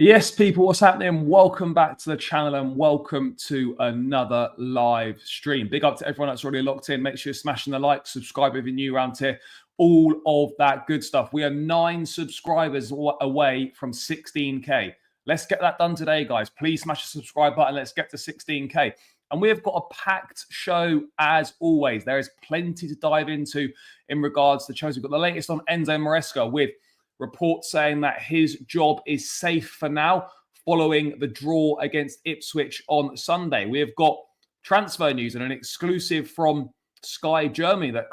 Yes, people, what's happening? Welcome back to the channel and welcome to another live stream. Big up to everyone that's already locked in. Make sure you're smashing the like, subscribe if you're new around here, all of that good stuff. We are 9 subscribers away from 16K. Let's get that done today, guys. Please smash the subscribe button. Let's get to 16K. And we have got a packed show as always. There is plenty to dive into in regards to Chelsea. We've got the latest on Enzo Maresca with reports saying that his job is safe for now following the draw against Ipswich on Sunday. We have got transfer news and an exclusive from Sky Germany that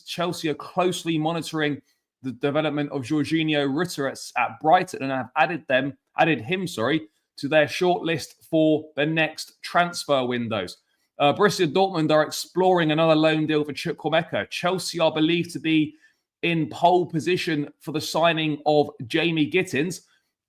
Chelsea are closely monitoring the development of Georginio Rutter at Brighton and have added him to their shortlist for the next transfer windows. Borussia Dortmund are exploring another loan deal for Chukwuemeka. Chelsea are believed to be in pole position for the signing of Jamie Gittens,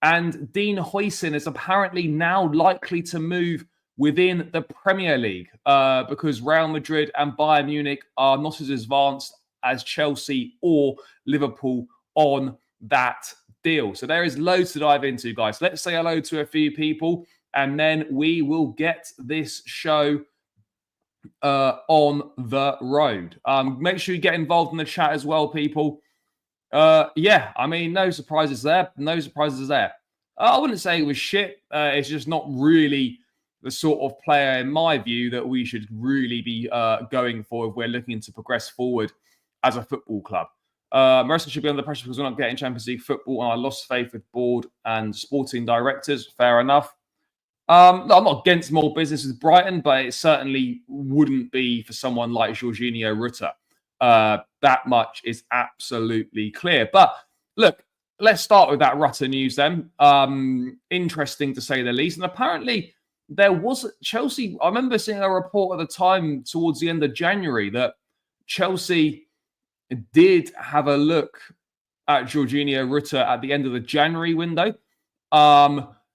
and Dean Huijsen is apparently now likely to move within the Premier League because Real Madrid and Bayern Munich are not as advanced as Chelsea or Liverpool on that deal. So there is loads to dive into, guys. Let's say hello to a few people, and then we will get this show on the road. Make sure you get involved in the chat as well, people. Yeah, I mean, no surprises there. No surprises there. I wouldn't say it was shit. It's just not really the sort of player, in my view, that we should really be going for if we're looking to progress forward as a football club. Maresca should be under pressure because we're not getting Champions League football, and I lost faith with board and sporting directors. Fair enough. I'm not against more business with Brighton, but it certainly wouldn't be for someone like Georginio Rutter. That much is absolutely clear. But look, let's start with that Rutter news then. Interesting to say the least. And apparently there was Chelsea. I remember seeing a report at the time towards the end of January that Chelsea did have a look at Georginio Rutter at the end of the January window.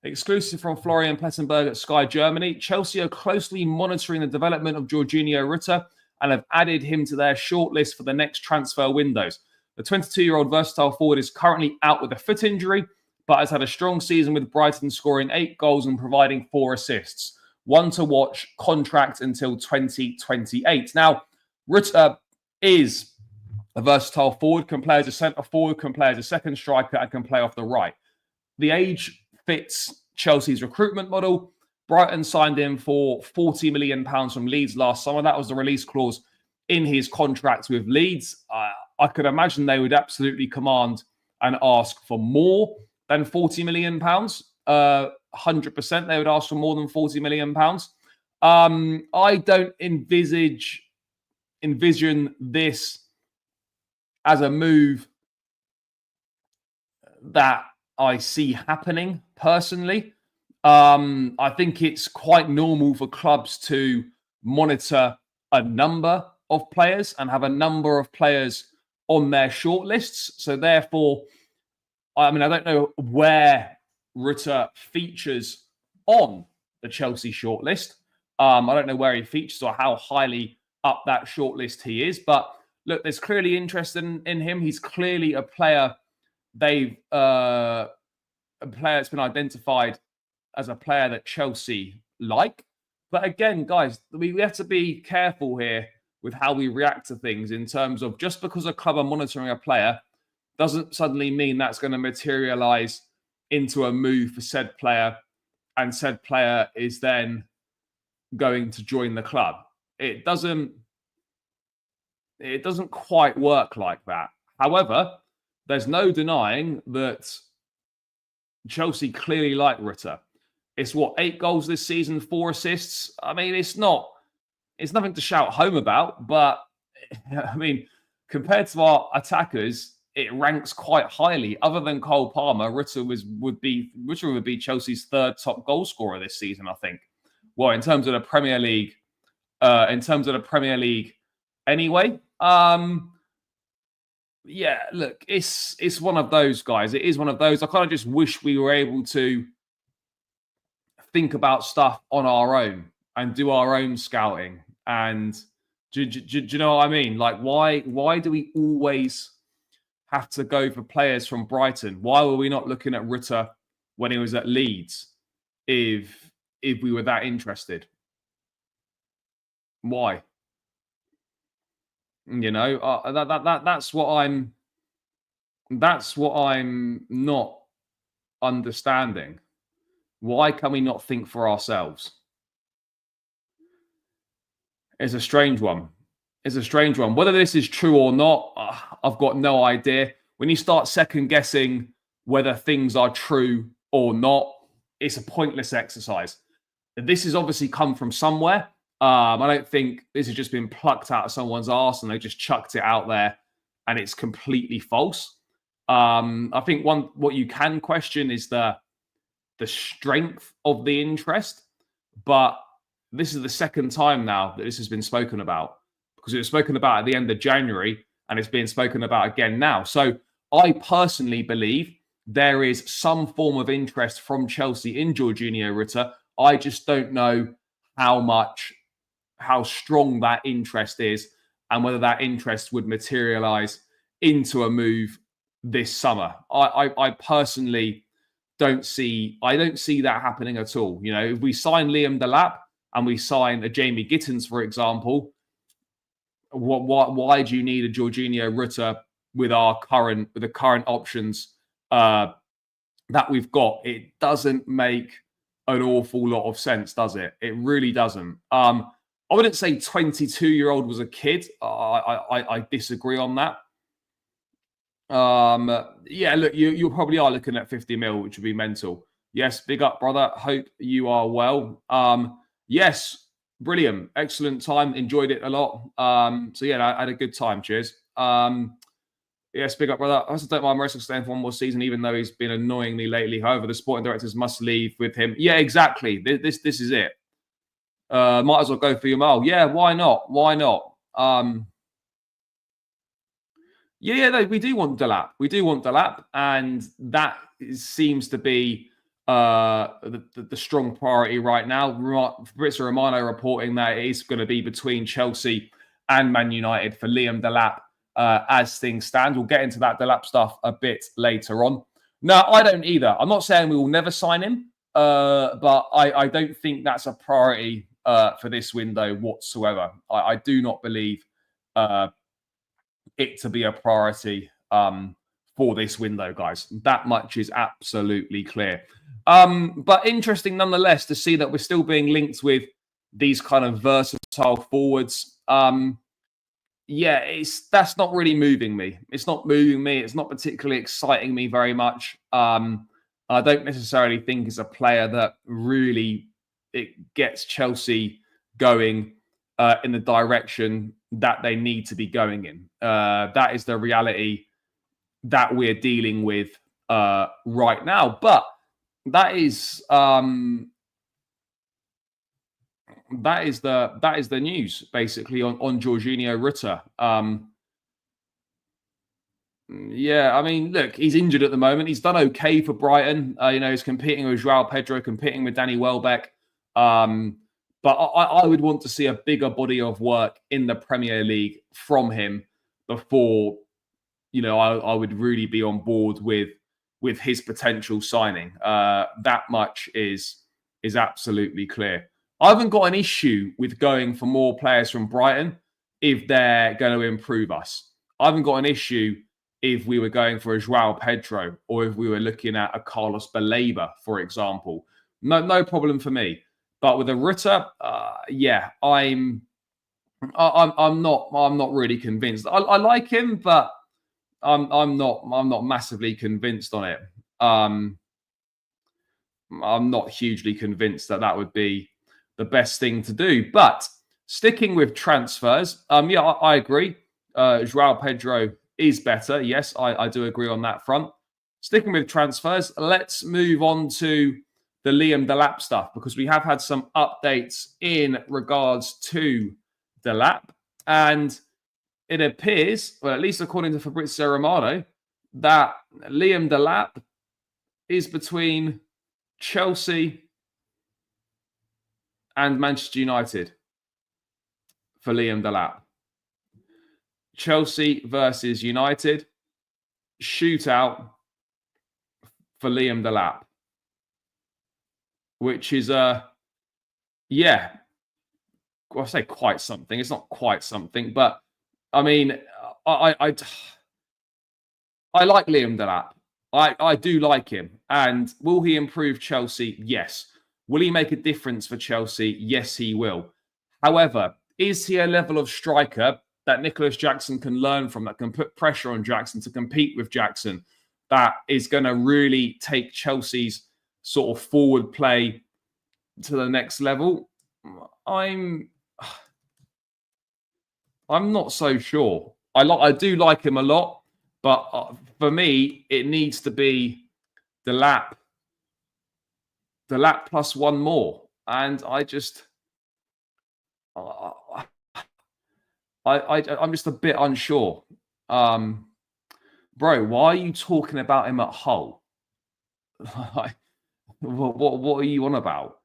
Exclusive from Florian Plettenberg at Sky Germany. Chelsea are closely monitoring the development of Georginio Rutter and have added him to their shortlist for the next transfer windows. The 22-year-old versatile forward is currently out with a foot injury, but has had a strong season with Brighton, scoring 8 goals and providing 4 assists. One to watch, contract until 2028. Now, Rutter is a versatile forward, can play as a centre forward, can play as a second striker, and can play off the right. The age fits Chelsea's recruitment model. Brighton signed him for £40 million from Leeds last summer. That was the release clause in his contract with Leeds. I could imagine they would absolutely command and ask for more than £40 million. 100% they would ask for more than £40 million. I don't envision this as a move that I see happening personally. I think it's quite normal for clubs to monitor a number of players and have a number of players on their shortlists. So therefore, I mean, I don't know where Rutter features on the Chelsea shortlist. I don't know where he features or how highly up that shortlist he is. But look, there's clearly interest in him. He's clearly a player a player that's been identified as a player that Chelsea like. But again, guys, we have to be careful here with how we react to things in terms of just because a club are monitoring a player doesn't suddenly mean that's going to materialize into a move for said player and said player is then going to join the club. It doesn't quite work like that. However, there's no denying that Chelsea clearly like Rutter. It's 8 goals this season, 4 assists. I mean, it's nothing to shout home about, but I mean, compared to our attackers, it ranks quite highly. Other than Cole Palmer, Rutter would be Chelsea's 3rd top goal scorer this season, I think. Well, in terms of the Premier League, anyway. Yeah, look, it's one of those, guys. It is one of those. I kind of just wish we were able to think about stuff on our own and do our own scouting. And do you know what I mean? Like, why do we always have to go for players from Brighton? Why were we not looking at Rutter when he was at Leeds if we were that interested. Why? You know, that's what I'm not understanding. Why can we not think for ourselves? It's a strange one. It's a strange one. Whether this is true or not, I've got no idea. When you start second guessing whether things are true or not, it's a pointless exercise. This has obviously come from somewhere. I don't think this has just been plucked out of someone's arse and they just chucked it out there and it's completely false. I think what you can question is the strength of the interest, but this is the second time now that this has been spoken about, because it was spoken about at the end of January and it's being spoken about again now. So I personally believe there is some form of interest from Chelsea in Georginio Rutter. I just don't know how strong that interest is and whether that interest would materialize into a move this summer. I personally don't see that happening at all. You know, if we sign Liam Delap and we sign a Jamie Gittens, for example, why do you need a Georginio Rutter with the current options that we've got? It doesn't make an awful lot of sense, does it? It really doesn't. I wouldn't say 22-year-old was a kid. I disagree on that. Yeah, look, you probably are looking at 50 mil, which would be mental. Yes, big up, brother. Hope you are well. Yes, brilliant. Excellent time. Enjoyed it a lot. So yeah, I had a good time. Cheers. Yes, big up, brother. I also don't mind Maresca staying for one more season, even though he's been annoying me lately. However, the sporting directors must leave with him. Yeah, exactly. This is it. Might as well go for your mile. Yeah, why not? Why not? No, we do want Delap. We do want Delap, and that seems to be the strong priority right now. Fabrizio Romano reporting that it is going to be between Chelsea and Man United for Liam Delap as things stand. We'll get into that Delap stuff a bit later on. No, I don't either. I'm not saying we will never sign him, but I don't think that's a priority for this window whatsoever. I do not believe it to be a priority for this window, guys. That much is absolutely clear. But interesting nonetheless to see that we're still being linked with these kind of versatile forwards. That's not really moving me. It's not moving me. It's not particularly exciting me very much. I don't necessarily think it's a player that really gets Chelsea going in the direction that they need to be going in. That is the reality that we're dealing with right now. But that is the news basically on Georginio Rutter. Yeah, I mean, look, he's injured at the moment. He's done okay for Brighton. He's competing with João Pedro, competing with Danny Welbeck. But I would want to see a bigger body of work in the Premier League from him before, I would really be on board with his potential signing. That much is absolutely clear. I haven't got an issue with going for more players from Brighton if they're going to improve us. I haven't got an issue if we were going for a João Pedro or if we were looking at a Carlos Baleba, for example. No problem for me. But with a Rutter, I'm not really convinced. I like him, but I'm not massively convinced on it. I'm not hugely convinced that would be the best thing to do. But sticking with transfers, I agree. João Pedro is better. Yes, I do agree on that front. Sticking with transfers, let's move on to the Liam Delap stuff, because we have had some updates in regards to Delap. And it appears, well, at least according to Fabrizio Romano, that Liam Delap is between Chelsea and Manchester United for Liam Delap. Chelsea versus United, shootout for Liam Delap. which is yeah, well, I say quite something. It's not quite something, but I mean, I I like Liam Delap. I do like him. And will he improve Chelsea? Yes. Will he make a difference for Chelsea? Yes, he will. However, is he a level of striker that Nicholas Jackson can learn from, that can put pressure on Jackson to compete with Jackson, that is going to really take Chelsea's sort of forward play to the next level? I'm not so sure. I do like him a lot, but for me, it needs to be the lap plus one more, and I just I'm just a bit unsure. Bro, why are you talking about him at Hull? Like, what are you on about?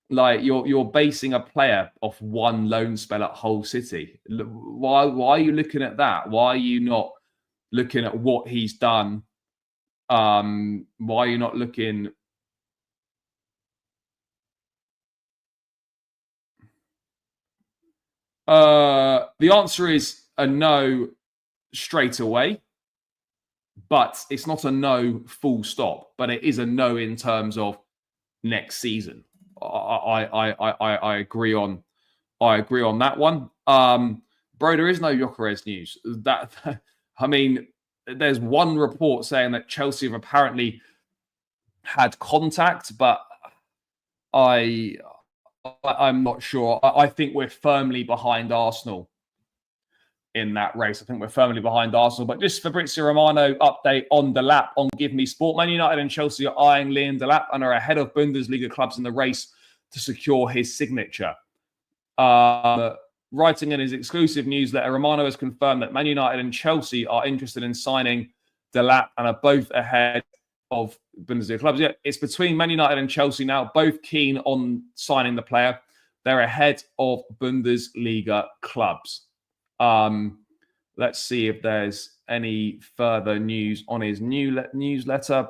Like you're basing a player off one loan spell at Hull City. Why are you looking at that? Why are you not looking at what he's done? Why are you not looking? The answer is a no straight away, but it's not a no full stop. But it is a no in terms of next season. I agree on that one. Bro, there is no Gyökeres news. That I mean, there's one report saying that Chelsea have apparently had contact, but I'm not sure. I think we're firmly behind Arsenal in that race. I think we're firmly behind Arsenal. But just Fabrizio Romano update on Delap on Give Me Sport. Man United and Chelsea are eyeing Liam Delap and are ahead of Bundesliga clubs in the race to secure his signature. Writing in his exclusive newsletter, Romano has confirmed that Man United and Chelsea are interested in signing Delap and are both ahead of Bundesliga clubs. Yeah, it's between Man United and Chelsea now, both keen on signing the player. They're ahead of Bundesliga clubs. Let's see if there's any further news on his newsletter. Let's have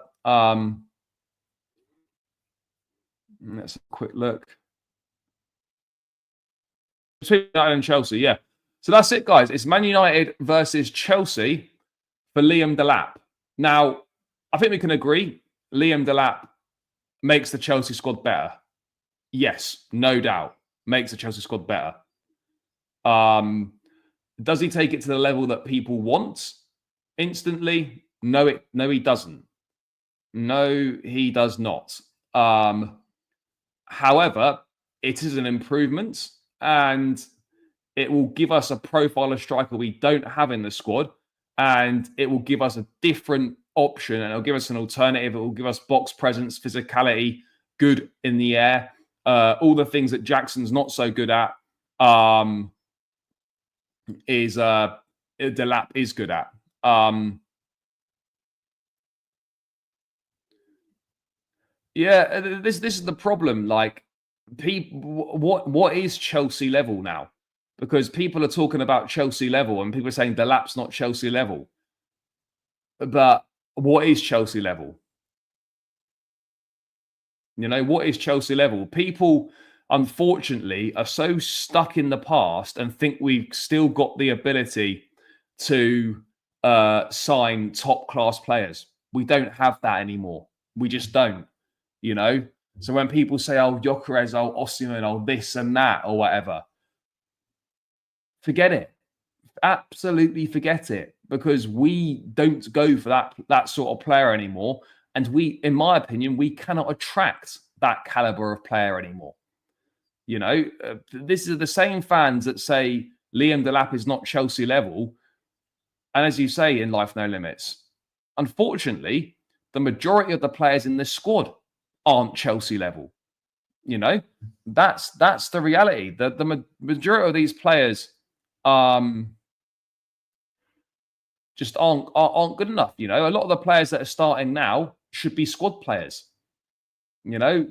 a quick look. Between United and Chelsea, yeah. So that's it, guys. It's Man United versus Chelsea for Liam Delap. Now, I think we can agree Liam Delap makes the Chelsea squad better. Yes, no doubt. Makes the Chelsea squad better. Does he take it to the level that people want instantly? No, he doesn't. No, he does not. However, it is an improvement, and it will give us a profile of striker we don't have in the squad, and it will give us a different option, and it'll give us an alternative. It will give us box presence, physicality, good in the air, all the things that Jackson's not so good at. Delap is good at. Yeah, this is the problem. Like, people, what is Chelsea level now? Because people are talking about Chelsea level, and people are saying Delap's not Chelsea level. But what is Chelsea level? You know, what is Chelsea level? People, unfortunately, are so stuck in the past and think we've still got the ability to sign top class players. We don't have that anymore. We just don't. You know. So when people say, "Oh, Gyökeres, oh, Osimhen, oh, this and that, or whatever," forget it. Absolutely forget it, because we don't go for that sort of player anymore. And we, in my opinion, we cannot attract that caliber of player anymore. You know, this is the same fans that say Liam Delap is not Chelsea level. And as you say in Life No Limits, unfortunately, the majority of the players in this squad aren't Chelsea level. You know, that's the reality. The majority of these players just aren't good enough. You know, a lot of the players that are starting now should be squad players. You know,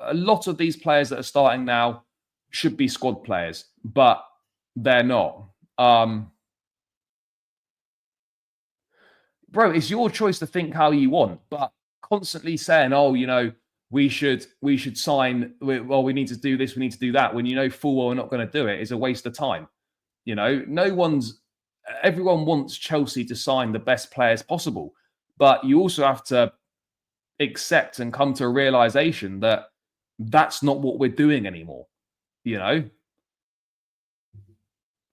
a lot of these players that are starting now should be squad players, but they're not. Bro, it's your choice to think how you want, but constantly saying, "Oh, you know, we should sign. Well, we need to do this. We need to do that. When you know full well we're not going to do it, is a waste of time. You know, everyone wants Chelsea to sign the best players possible, but you also have to accept and come to a realization that that's not what we're doing anymore. You know,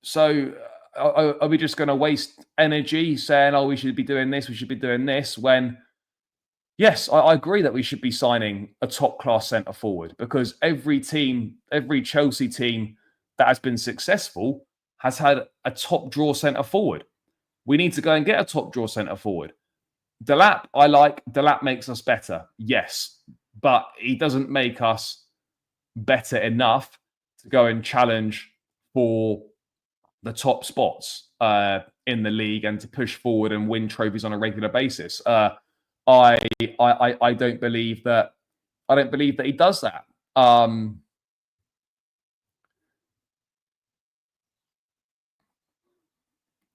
so are we just going to waste energy saying, "Oh, we should be doing this, we should be doing this"? When yes, I agree that we should be signing a top class centre forward, because every team, every Chelsea team that has been successful has had a top draw centre forward. We need to go and get a top draw centre forward. Delap, I like. Delap makes us better, yes, but he doesn't make us better enough to go and challenge for the top spots in the league and to push forward and win trophies on a regular basis. I don't believe that. I don't believe that he does that.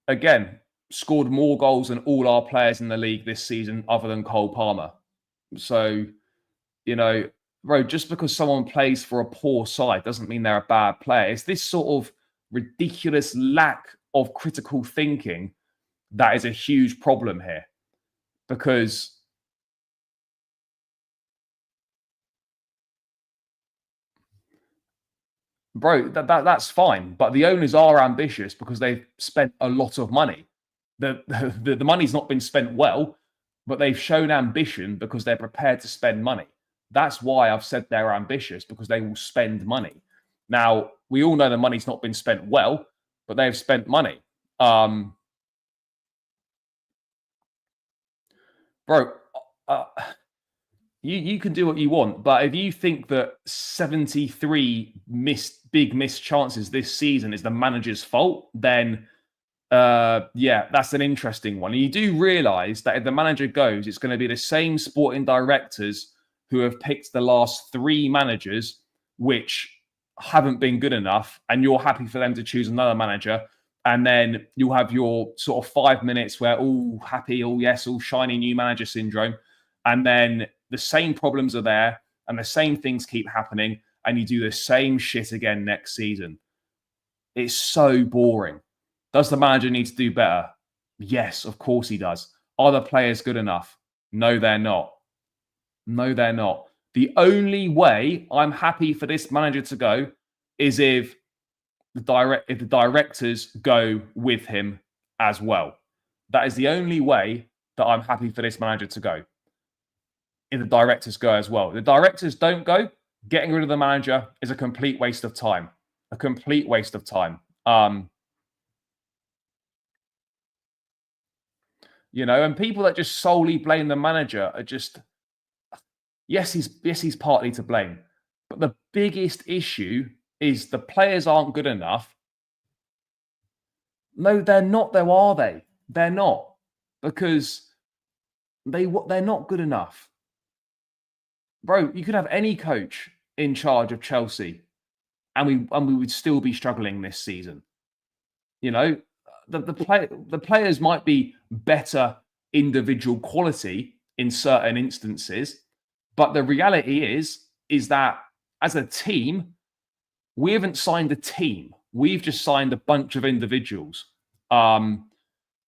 Again, scored more goals than all our players in the league this season, other than Cole Palmer. So, you know, bro, just because someone plays for a poor side doesn't mean they're a bad player. It's this sort of ridiculous lack of critical thinking that is a huge problem here, because bro, that's fine. But the owners are ambitious because they've spent a lot of money. The money's not been spent well, but they've shown ambition because they're prepared to spend money. That's why I've said they're ambitious, because they will spend money. Now, we all know the money's not been spent well, but they've spent money. Bro, you can do what you want, but if you think that 73 big missed chances this season is the manager's fault, then yeah, that's an interesting one. And you do realise that if the manager goes, it's going to be the same sporting directors who have picked the last 3 managers, which haven't been good enough, and you're happy for them to choose another manager. And then you'll have your sort of 5 minutes where all happy, all yes, all shiny new manager syndrome. And then the same problems are there and the same things keep happening, and you do the same shit again next season. It's so boring. Does the manager need to do better? Yes, of course he does. Are the players good enough? No, they're not. No, they're not. The only way I'm happy for this manager to go is if the directors go with him as well. That is the only way that I'm happy for this manager to go. If the directors go as well. If the directors don't go, getting rid of the manager is a complete waste of time. A complete waste of time. You know, and people that just solely blame the manager are just, yes, he's partly to blame. But the biggest issue is the players aren't good enough. No, they're not, though, are they? They're not. Because they're not good enough. Bro, you could have any coach in charge of Chelsea and we would still be struggling this season. You know, the players might be better individual quality in certain instances, but the reality is that as a team, we haven't signed a team. We've just signed a bunch of individuals.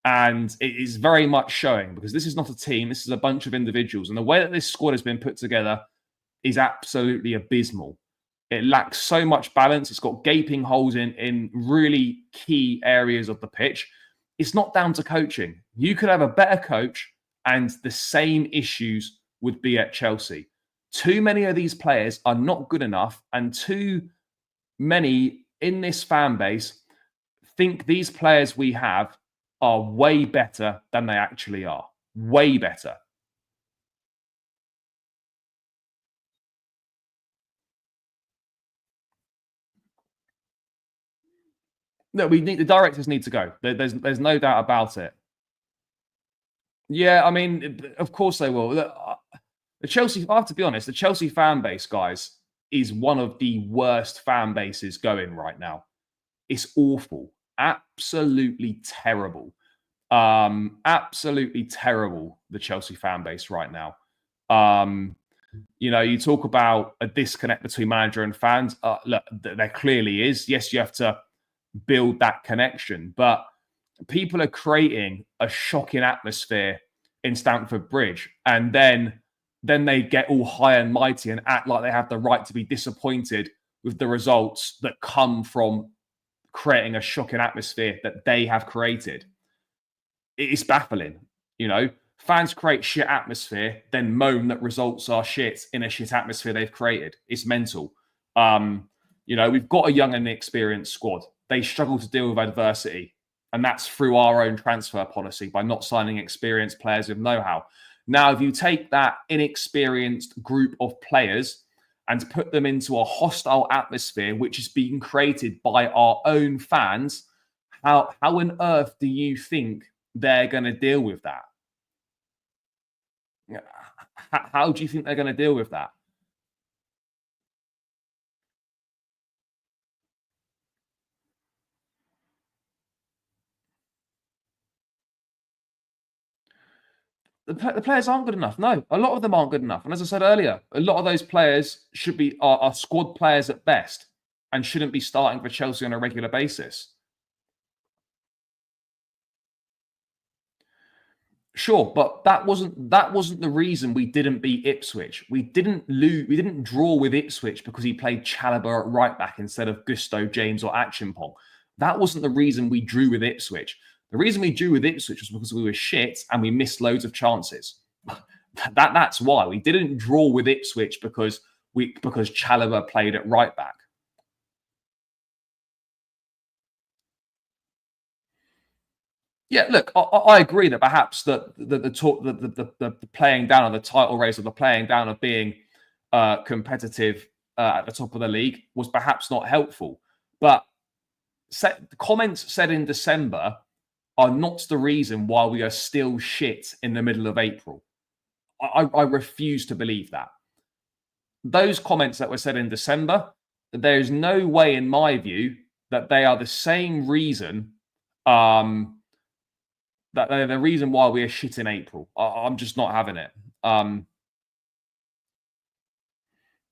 And it is very much showing, because this is not a team, this is a bunch of individuals. And the way that this squad has been put together is absolutely abysmal. It lacks so much balance. It's got gaping holes in really key areas of the pitch. It's not down to coaching. You could have a better coach and the same issues would be at Chelsea. Too many of these players are not good enough, and too many in this fan base think these players we have are way better than they actually are. Way better. No, the directors need to go. There's no doubt about it. Yeah, I mean, of course they will. The Chelsea, I have to be honest, the Chelsea fan base, guys, is one of the worst fan bases going right now. It's awful. Absolutely terrible. Absolutely terrible, the Chelsea fan base right now. You talk about a disconnect between manager and fans. Look, there clearly is. Yes, you have to build that connection, but people are creating a shocking atmosphere in Stamford Bridge, and then they get all high and mighty and act like they have the right to be disappointed with the results that come from creating a shocking atmosphere that they have created. It's baffling. Fans create shit atmosphere, then moan that results are shit in a shit atmosphere they've created. It's mental. We've got a young and inexperienced squad. They struggle to deal with adversity, and that's through our own transfer policy by not signing experienced players with know-how. Now, if you take that inexperienced group of players and put them into a hostile atmosphere, which is being created by our own fans, how on earth do you think they're going to deal with that? How do you think they're going to deal with that? The players aren't good enough. No, a lot of them aren't good enough. And as I said earlier, a lot of those players should be are squad players at best and shouldn't be starting for Chelsea on a regular basis. Sure, but that wasn't the reason we didn't beat Ipswich. We didn't draw with Ipswich because he played Chalobah at right back instead of Gusto, James, or Acheampong. That wasn't the reason we drew with Ipswich. The reason we drew with Ipswich was because we were shit and we missed loads of chances. That's why. We didn't draw with Ipswich because Chalobah played at right back. Yeah, look, I agree that perhaps the playing down of the title race, or the playing down of being competitive at the top of the league was perhaps not helpful. But comments said in December are not the reason why we are still shit in the middle of April. I refuse to believe that. Those comments that were said in December, there is no way, in my view, that they are the same reason. That they're the reason why we are shit in April. I'm just not having it.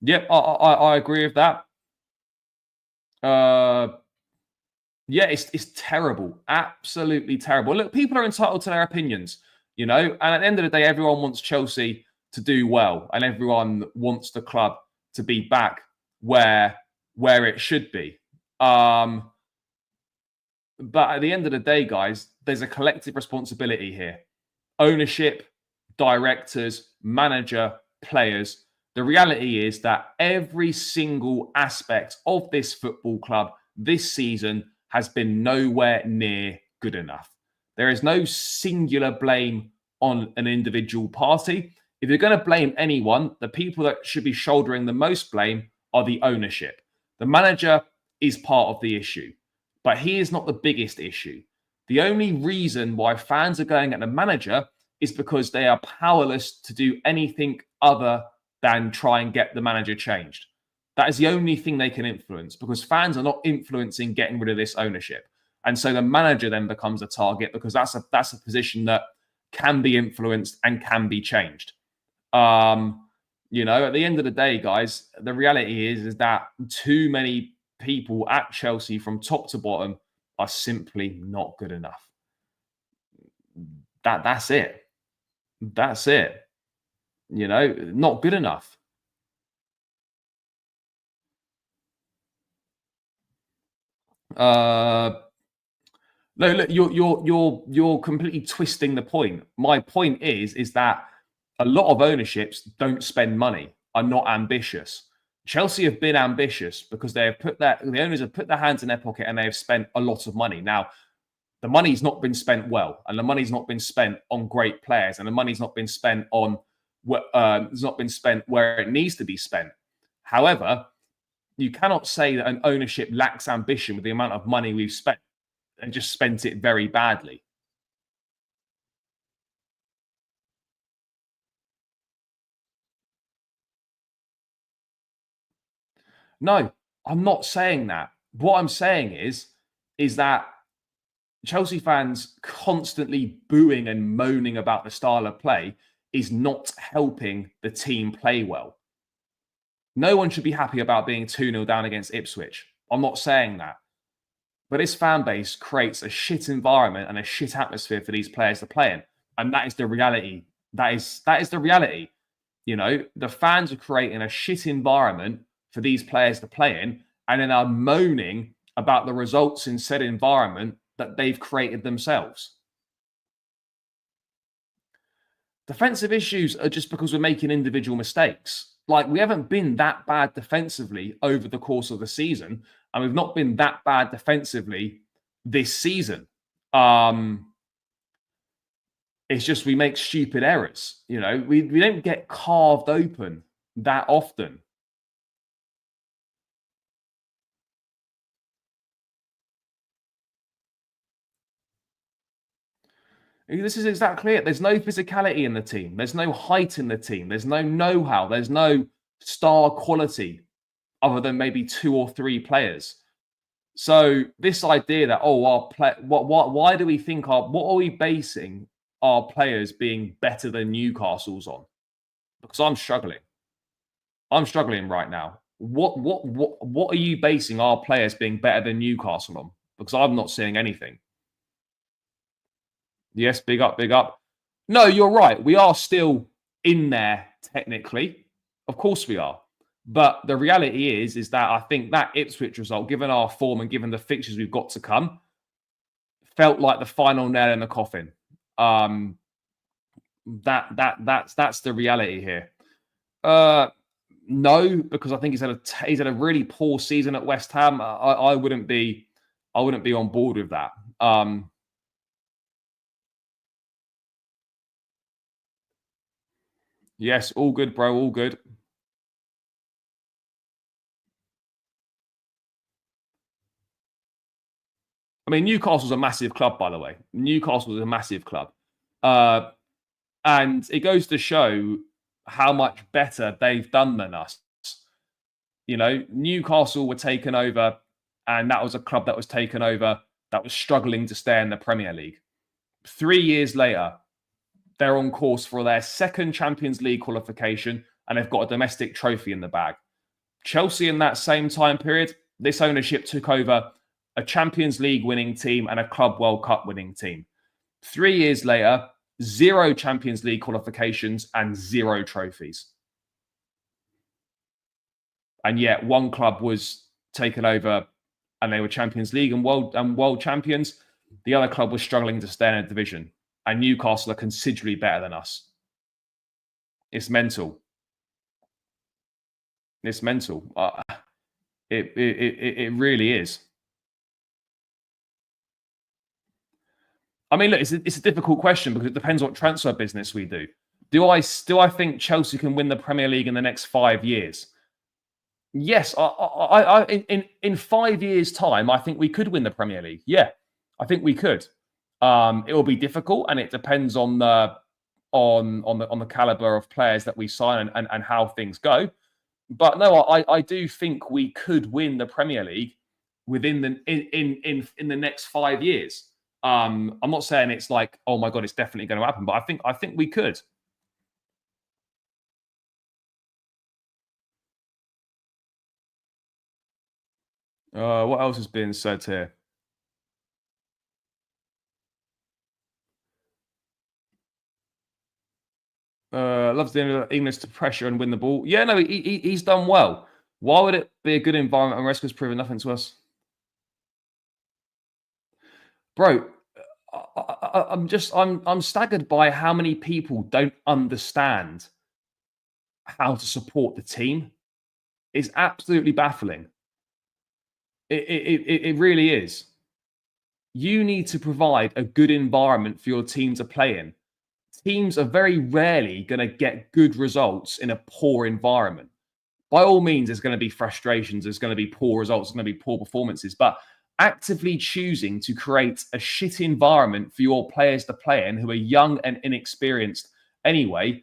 Yep, I agree with that. Yeah, it's terrible. Absolutely terrible. Look, people are entitled to their opinions, and at the end of the day, everyone wants Chelsea to do well, and everyone wants the club to be back where it should be. But at the end of the day, guys, there's a collective responsibility here. Ownership, directors, manager, players. The reality is that every single aspect of this football club this season has been nowhere near good enough. There is no singular blame on an individual party. If you're going to blame anyone, the people that should be shouldering the most blame are the ownership. The manager is part of the issue, but he is not the biggest issue. The only reason why fans are going at the manager is because they are powerless to do anything other than try and get the manager changed. That is the only thing they can influence, because fans are not influencing getting rid of this ownership. And so the manager then becomes a target, because that's a position that can be influenced and can be changed. At the end of the day, guys, the reality is that too many people at Chelsea from top to bottom are simply not good enough. That's it. That's it. Not good enough. No, look, you're completely twisting the point. My point is that a lot of ownerships don't spend money, are not ambitious. Chelsea have been ambitious because the owners have put their hands in their pocket and they have spent a lot of money. Now, the money's not been spent well, and the money's not been spent on great players, and the money's not been spent on it's not been spent where it needs to be spent. However, you cannot say that an ownership lacks ambition with the amount of money we've spent and just spent it very badly. No, I'm not saying that. What I'm saying is that Chelsea fans constantly booing and moaning about the style of play is not helping the team play well. No one should be happy about being 2-0 down against Ipswich. I'm not saying that. But this fan base creates a shit environment and a shit atmosphere for these players to play in. And that is the reality. That is the reality. You know, the fans are creating a shit environment for these players to play in, and then are moaning about the results in said environment that they've created themselves. Defensive issues are just because we're making individual mistakes. Like, we haven't been that bad defensively over the course of the season, and we've not been that bad defensively this season. It's just we make stupid errors. You know, we don't get carved open that often. This is exactly it. There's no physicality in the team. There's no height in the team. There's no know-how. There's no star quality other than maybe 2 or 3 players. So this idea that, why do we think what are we basing our players being better than Newcastle's on? Because I'm struggling. I'm struggling right now. What are you basing our players being better than Newcastle on? Because I'm not seeing anything. Yes, big up, big up. No, you're right. We are still in there technically. Of course we are. But the reality is that I think that Ipswich result, given our form and given the fixtures we've got to come, felt like the final nail in the coffin. That's the reality here. No, because I think he's had a really poor season at West Ham. I wouldn't be on board with that. Yes, all good, bro. All good. I mean, Newcastle's a massive club, by the way. Newcastle's a massive club. And it goes to show how much better they've done than us. You know, Newcastle were taken over, and that was a club that was taken over that was struggling to stay in the Premier League. 3 years later, they're on course for their second Champions League qualification, and they've got a domestic trophy in the bag. Chelsea, in that same time period, this ownership took over a Champions League winning team and a Club World Cup winning team. 3 years later, 0 Champions League qualifications and 0 trophies. And yet one club was taken over and they were Champions League and world champions. The other club was struggling to stay in a division. And Newcastle are considerably better than us. It's mental. It's mental. It really is. I mean, look, it's a difficult question because it depends what transfer business we do. Do I think Chelsea can win the Premier League in the next 5 years? Yes, in 5 years' time, I think we could win the Premier League. Yeah, I think we could. It will be difficult, and it depends on the caliber of players that we sign and how things go. But no, I do think we could win the Premier League within the next 5 years. I'm not saying it's like, oh my God, it's definitely going to happen, but I think we could. What else has been said here? Loves the English to pressure and win the ball. Yeah, no, he's done well. Why would it be a good environment? Maresca'S proven nothing to us, bro. I'm staggered by how many people don't understand how to support the team. It's absolutely baffling. It really is. You need to provide a good environment for your team to play in. Teams are very rarely going to get good results in a poor environment. By all means, there's going to be frustrations, there's going to be poor results, there's going to be poor performances, but actively choosing to create a shit environment for your players to play in who are young and inexperienced anyway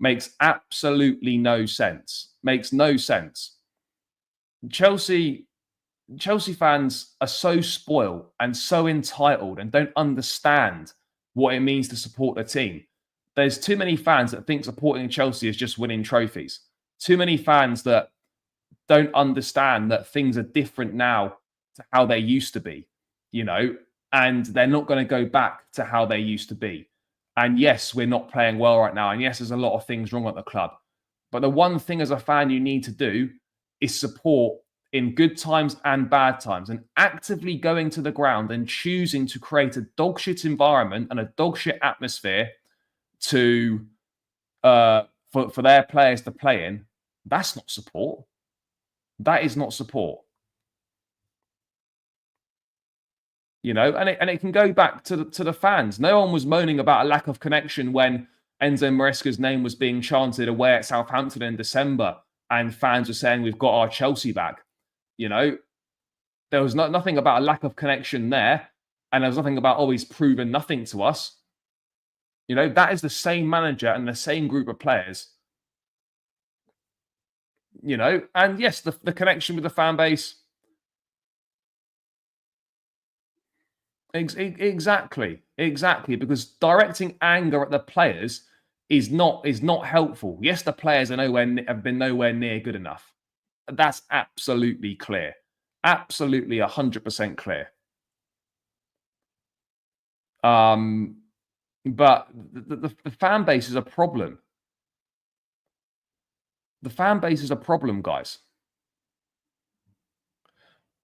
makes absolutely no sense. Makes no sense. Chelsea fans are so spoiled and so entitled and don't understand what it means to support the team. There's too many fans that think supporting Chelsea is just winning trophies. Too many fans that don't understand that things are different now to how they used to be, you know, and they're not going to go back to how they used to be. And yes, we're not playing well right now. And yes, there's a lot of things wrong at the club. But the one thing as a fan you need to do is support in good times and bad times, and actively going to the ground and choosing to create a dog shit environment and a dog shit atmosphere to for their players to play in. That's not support. That is not support. You know, and it can go back to the fans. No one was moaning about a lack of connection when Enzo Maresca's name was being chanted away at Southampton in December, and fans were saying we've got our Chelsea back. You know, there was nothing about a lack of connection there, and there was nothing about, oh, he's proven nothing to us. You know, that is the same manager and the same group of players. You know, and yes, the connection with the fan base. Exactly, because directing anger at the players is not helpful. Yes, the players are have been nowhere near good enough. That's absolutely clear, absolutely 100% clear. But the fan base is a problem. The fan base is a problem, guys.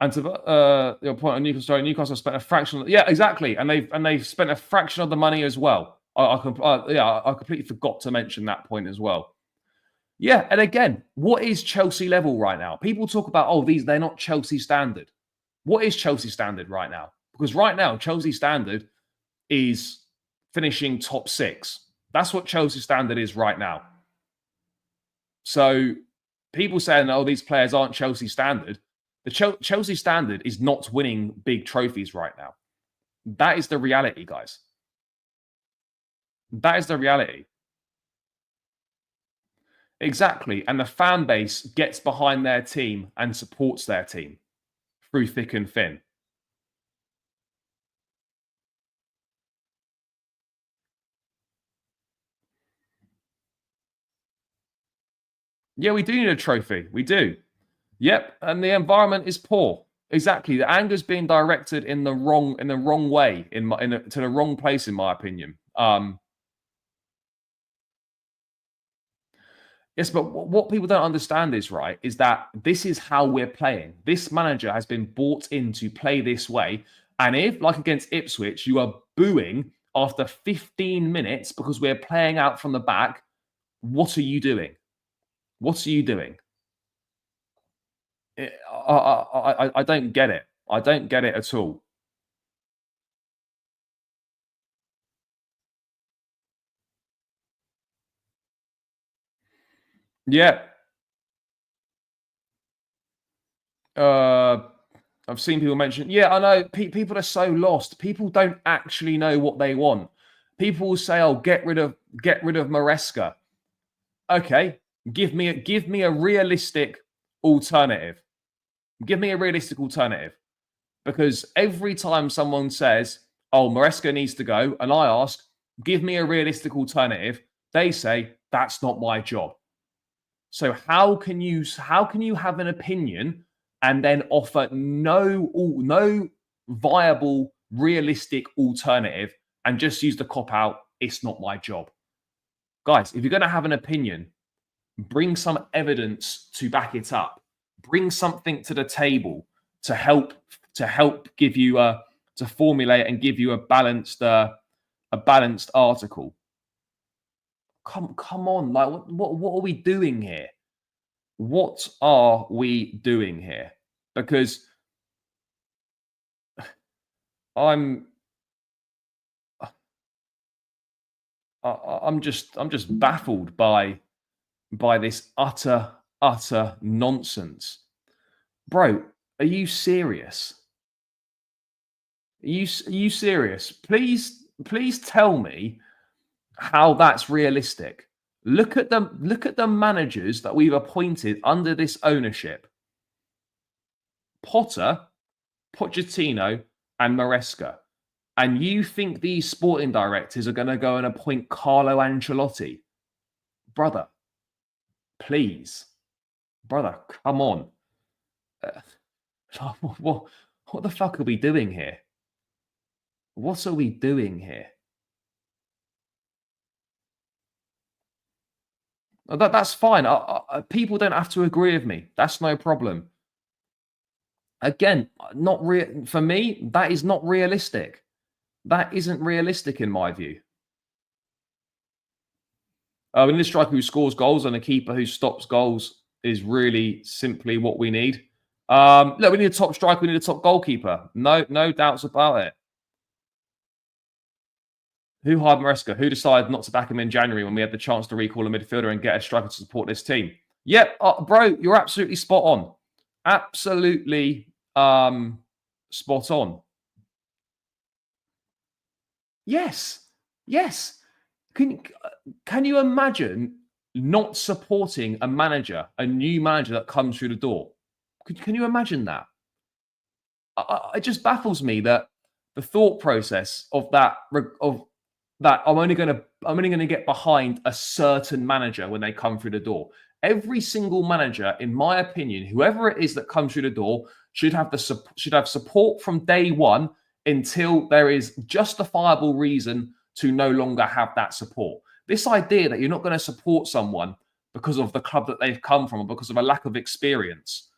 And to your point on Newcastle, Newcastle spent a fraction. Yeah, exactly, and they've spent a fraction of the money as well. I completely forgot to mention that point as well. Yeah, and again, what is Chelsea level right now? People talk about, oh, they're not Chelsea standard. What is Chelsea standard right now? Because right now, Chelsea standard is finishing top 6. That's what Chelsea standard is right now. So people saying, oh, these players aren't Chelsea standard. The Chelsea standard is not winning big trophies right now. That is the reality, guys. That is the reality. Exactly. And the fan base gets behind their team and supports their team through thick and thin. Yeah, we do need a trophy. We do. Yep. And the environment is poor. Exactly. The anger's being directed in the wrong way, to the wrong place, in my opinion. Yes, but what people don't understand is that this is how we're playing. This manager has been bought in to play this way. And if, like against Ipswich, you are booing after 15 minutes because we're playing out from the back, what are you doing? What are you doing? I don't get it. I don't get it at all. Yeah. I've seen people mention, yeah, I know people are so lost. People don't actually know what they want. People will say, oh, get rid of Maresca. Okay, give me a realistic alternative. Give me a realistic alternative. Because every time someone says, oh, Maresca needs to go, and I ask, give me a realistic alternative, they say, that's not my job. So how can you have an opinion and then offer no viable, realistic alternative and just use the cop out? It's not my job. Guys, if you're going to have an opinion, bring some evidence to back it up. Bring something to the table to help give you to formulate and give you a balanced article. Come on, like what are we doing here? What are we doing here? Because I'm just baffled by this utter nonsense. Bro, are you serious? Are you serious? Please tell me how that's realistic. Look at the managers that we've appointed under this ownership. Potter, Pochettino, and Maresca. And you think these sporting directors are going to go and appoint Carlo Ancelotti? Brother, please. brother, come on. What, what the fuck are we doing here? What are we doing here? That's fine. People don't have to agree with me. That's no problem. Again, not real for me. That is not realistic. That isn't realistic in my view. We need a striker who scores goals and a keeper who stops goals is really simply what we need. Look, we need a top striker. We need a top goalkeeper. No doubts about it. Who hired Maresca? Who decided not to back him in January when we had the chance to recall a midfielder and get a striker to support this team? Yep, bro, you're absolutely spot on. Absolutely spot on. Yes. Can you imagine not supporting a manager, a new manager that comes through the door? Can you imagine that? It just baffles me that the thought process of that I'm only going to get behind a certain manager when they come through the door. Every single manager, in my opinion, whoever it is that comes through the door, should have support from day one until there is justifiable reason to no longer have that support. This idea that you're not going to support someone because of the club that they've come from or because of a lack of experience,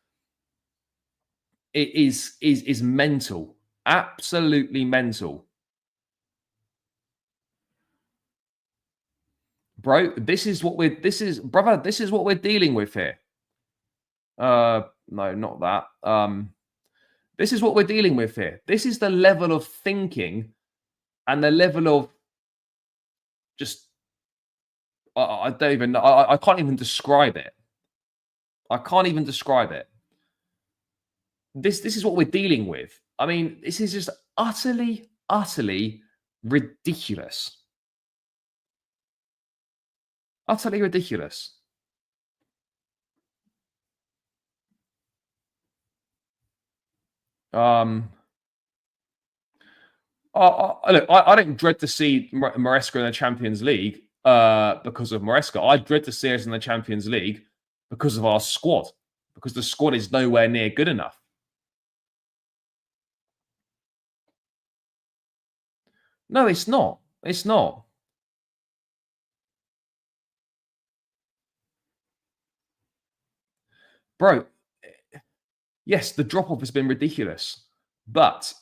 it is mental, absolutely mental. Bro, this is what we're dealing with here. No, not that. This is what we're dealing with here. This is the level of thinking and the level of just I don't even know. I can't even describe it. I can't even describe it. This is what we're dealing with. I mean, this is just utterly ridiculous. Utterly ridiculous. Look, I don't dread to see Maresca in the Champions League because of Maresca. I dread to see us in the Champions League because of our squad, because the squad is nowhere near good enough. No, it's not. It's not. Bro, yes, the drop-off has been ridiculous, but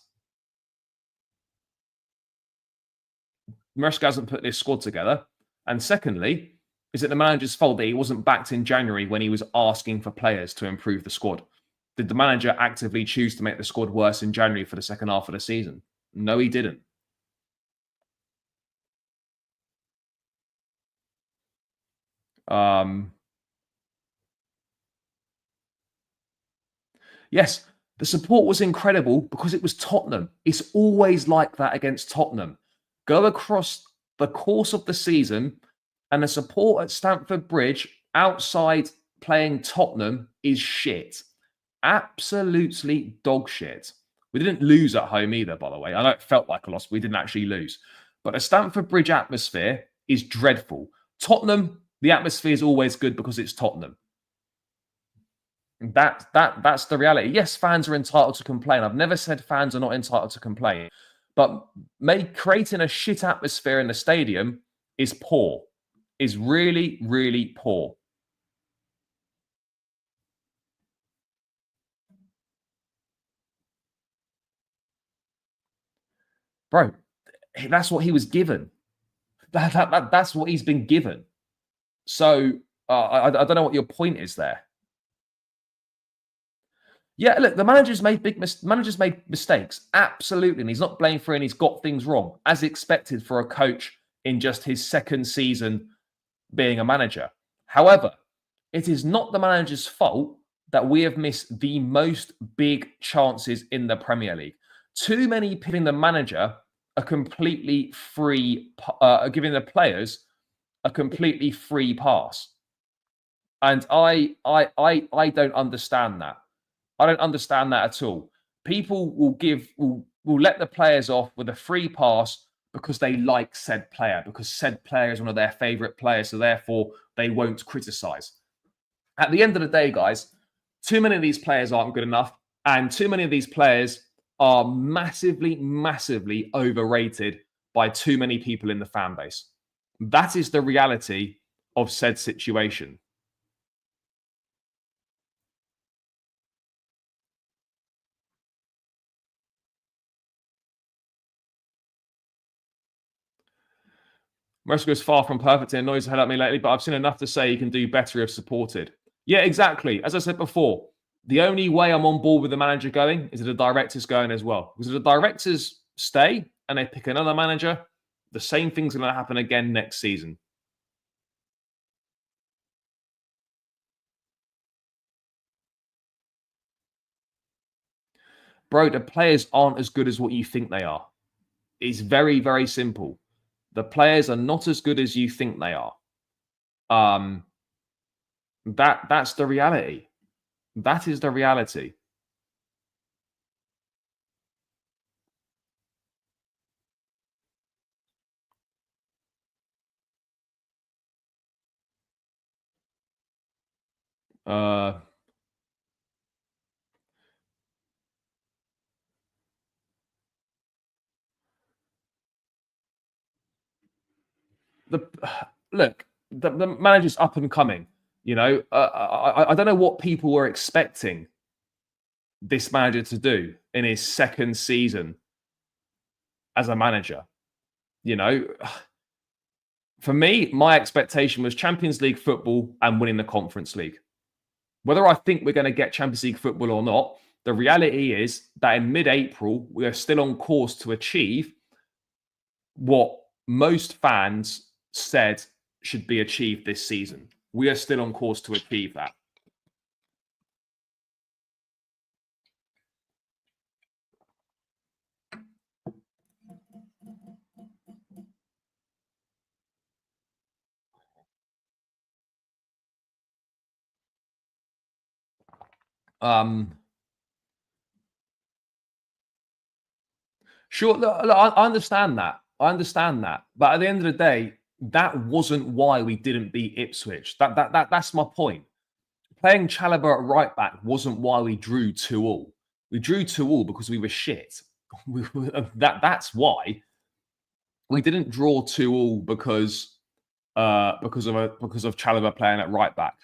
Maresca hasn't put this squad together. And secondly, is it the manager's fault that he wasn't backed in January when he was asking for players to improve the squad? Did the manager actively choose to make the squad worse in January for the second half of the season? No, he didn't. Yes, the support was incredible because it was Tottenham. It's always like that against Tottenham. Go across the course of the season, and the support at Stamford Bridge outside playing Tottenham is shit. Absolutely dog shit. We didn't lose at home either, by the way. I know it felt like a loss. We didn't actually lose. But the Stamford Bridge atmosphere is dreadful. Tottenham, the atmosphere is always good because it's Tottenham. That's the reality. Yes, fans are entitled to complain. I've never said fans are not entitled to complain. But creating a shit atmosphere in the stadium is poor. Is really, really poor. Bro, that's what he was given. That's what he's been given. So I don't know what your point is there. Yeah, look, the manager's made mistakes, absolutely, and he's not blamed for it. And he's got things wrong, as expected for a coach in just his second season being a manager. However, it is not the manager's fault that we have missed the most big chances in the Premier League. Too many giving the manager a completely free, giving the players a completely free pass, and I don't understand that. I don't understand that at all. People will let the players off with a free pass because they like said player, because said player is one of their favourite players, so therefore they won't criticise. At the end of the day, guys, too many of these players aren't good enough, and too many of these players are massively, massively overrated by too many people in the fan base. That is the reality of said situation. Maresca is far from perfect and annoys the hell out of me lately, but I've seen enough to say he can do better if supported. Yeah, exactly. As I said before, the only way I'm on board with the manager going is if the director's going as well. Because if the directors stay and they pick another manager, the same thing's going to happen again next season. Bro, the players aren't as good as what you think they are. It's very, very simple. The players are not as good as you think they are. That's the reality. That is the reality. Look, the manager's up and coming. You know, I don't know what people were expecting this manager to do in his second season as a manager. You know, for me, my expectation was Champions League football and winning the Conference League. Whether I think we're going to get Champions League football or not, the reality is that in mid-April, we are still on course to achieve what most fans said should be achieved this season. We are still on course to achieve that. Sure, look, I understand that. I understand that. But at the end of the day, that wasn't why we didn't beat Ipswich. That's my point. Playing Chalobah at right back wasn't why we drew 2-2. We drew 2-2 because we were shit. That's why. We didn't draw 2-2 because of Chalobah playing at right back.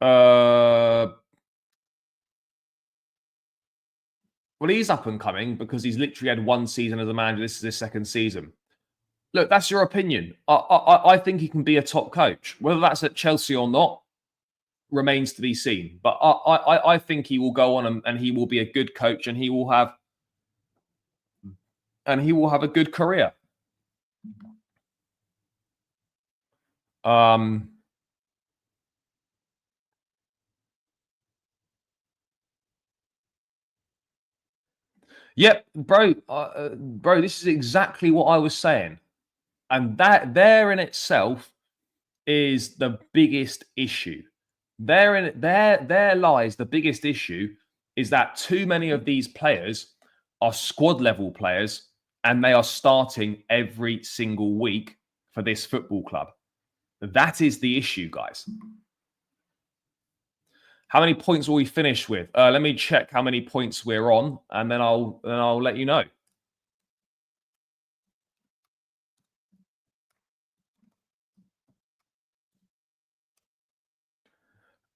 Well, he's up and coming because he's literally had one season as a manager. This is his second season. Look, that's your opinion. I think he can be a top coach. Whether that's at Chelsea or not remains to be seen. But I think he will go on and he will be a good coach and he will have a good career. Yep, bro, this is exactly what I was saying. And that there in itself is the biggest issue. There lies the biggest issue is that too many of these players are squad level players and they are starting every single week for this football club. That is the issue, guys. How many points will we finish with? Let me check how many points we're on, and then I'll let you know.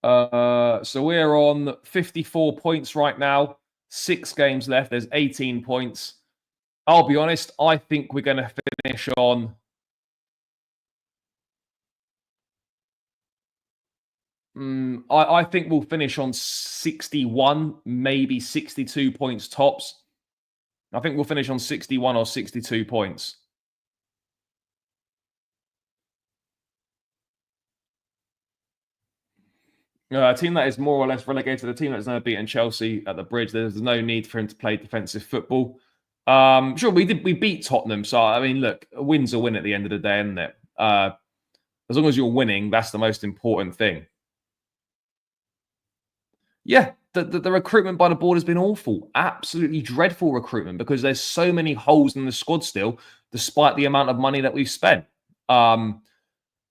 So we're on 54 points right now. 6 games left. There's 18 points. I'll be honest, I think we're going to finish on... I think we'll finish on 61, maybe 62 points tops. I think we'll finish on 61 or 62 points. A team that is more or less relegated, a team that's never beaten Chelsea at the Bridge, there's no need for him to play defensive football. Sure, we beat Tottenham. So, I mean, look, a win's a win at the end of the day, isn't it? As long as you're winning, that's the most important thing. Yeah, the recruitment by the board has been awful. Absolutely dreadful recruitment because there's so many holes in the squad still, despite the amount of money that we've spent.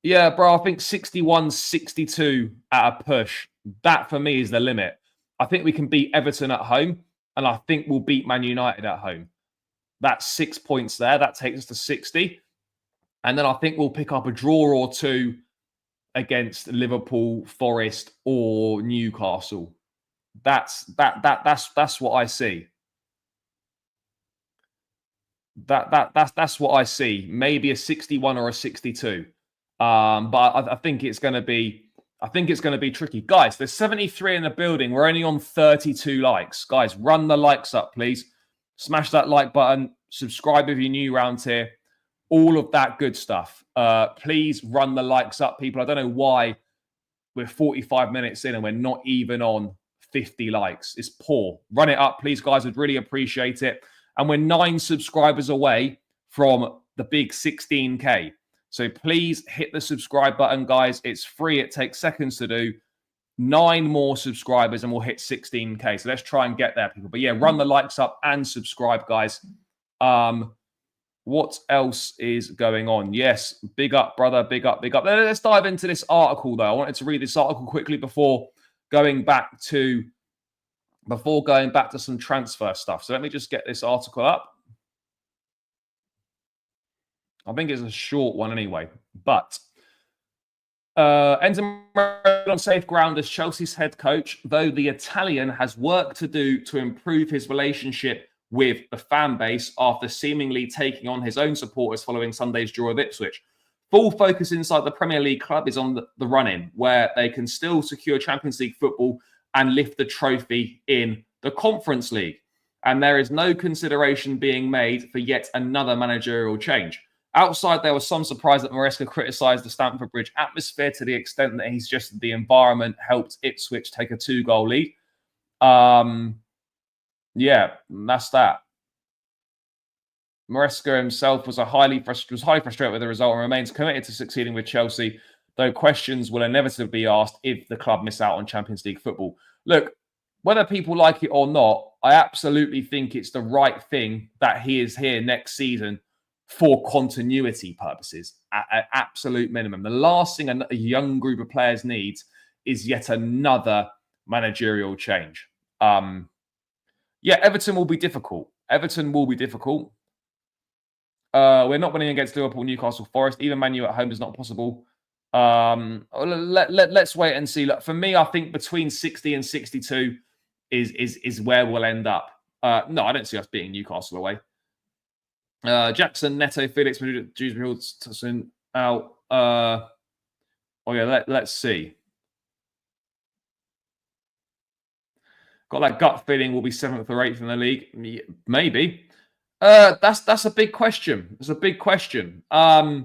Yeah, bro, I think 61, 62 at a push. That for me is the limit. I think we can beat Everton at home, and I think we'll beat Man United at home. That's 6 points there. That takes us to 60. And then I think we'll pick up a draw or two against Liverpool, Forest, or Newcastle. That's what I see. That's what I see. Maybe a 61 or a 62. But I think it's going to be. I think it's going to be tricky, guys. There's 73 in the building. We're only on 32 likes, guys. Run the likes up, please. Smash that like button. Subscribe if you're new around here. All of that good stuff. Please run the likes up, people. I don't know why we're 45 minutes in and we're not even on 50 likes. It's poor. Run it up, please, guys. I'd really appreciate it. And we're 9 subscribers away from the big 16K. So please hit the subscribe button, guys. It's free. It takes seconds to do. 9 more subscribers and we'll hit 16K. So let's try and get there, people. But yeah, run the likes up and subscribe, guys. What else is going on? Yes, big up, brother. Big up, big up. Let's dive into this article, though. I wanted to read this article quickly before going back to some transfer stuff. So let me just get this article up. I think it's a short one anyway. But Enzo Maresca on safe ground as Chelsea's head coach, though the Italian has work to do to improve his relationship with the fan base after seemingly taking on his own supporters following Sunday's draw with Ipswich. Full focus inside the Premier League club is on the run-in, where they can still secure Champions League football and lift the trophy in the Conference League. And there is no consideration being made for yet another managerial change. Outside, there was some surprise that Maresca criticised the Stamford Bridge atmosphere to the extent that he's just the environment helped Ipswich take a 2-goal lead. Yeah, that's that. Maresca himself was highly frustrated with the result and remains committed to succeeding with Chelsea, though questions will inevitably be asked if the club miss out on Champions League football. Look, whether people like it or not, I absolutely think it's the right thing that he is here next season for continuity purposes, at absolute minimum. The last thing a young group of players needs is yet another managerial change. Yeah, Everton will be difficult. We're not winning against Liverpool, Newcastle, Forest. Even Man U at home is not possible. Let's wait and see. Look, for me, I think between 60 and 62 is where we'll end up. No, I don't see us beating Newcastle away. Jackson, Neto, Felix, Madrid, out. Let's see. Got that gut feeling we'll be 7th or 8th in the league. Maybe. That's a big question. It's a big question. I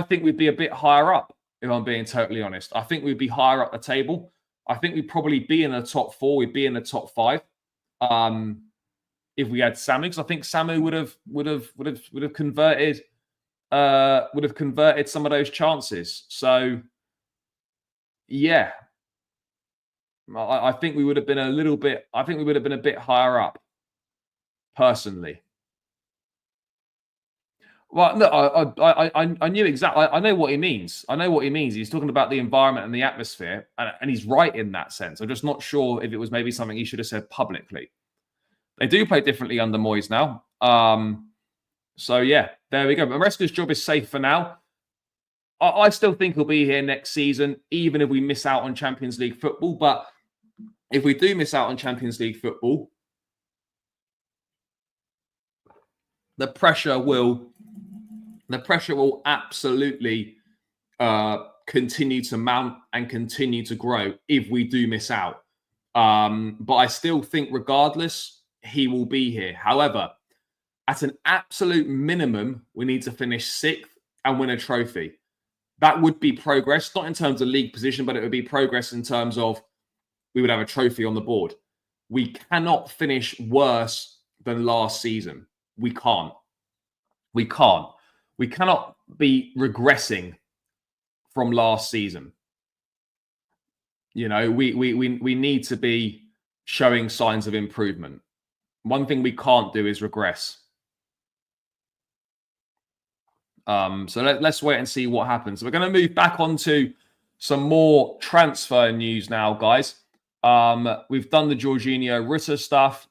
think we'd be a bit higher up, if I'm being totally honest. I think we'd be higher up the table. I think we'd probably be in the top 4. We'd be in the top 5. If we had Samu, because I think Samu would have converted some of those chances. So yeah. I think we would have been a little bit. I think we would have been a bit higher up, personally. Well, no, I knew exactly. I know what he means. I know what he means. He's talking about the environment and the atmosphere, and he's right in that sense. I'm just not sure if it was maybe something he should have said publicly. They do play differently under Moyes now. So yeah, there we go. Maresca's job is safe for now. I still think he'll be here next season, even if we miss out on Champions League football. But if we do miss out on Champions League football, the pressure will absolutely continue to mount and continue to grow if we do miss out. But I still think, regardless, he will be here. However, at an absolute minimum, we need to finish 6th and win a trophy. That would be progress, not in terms of league position, but it would be progress in terms of we would have a trophy on the board. We cannot finish worse than last season. We can't. We cannot be regressing from last season. You know, we need to be showing signs of improvement. One thing we can't do is regress. So let's wait and see what happens. We're going to move back onto some more transfer news now, guys. We've done the Georginio Rutter stuff.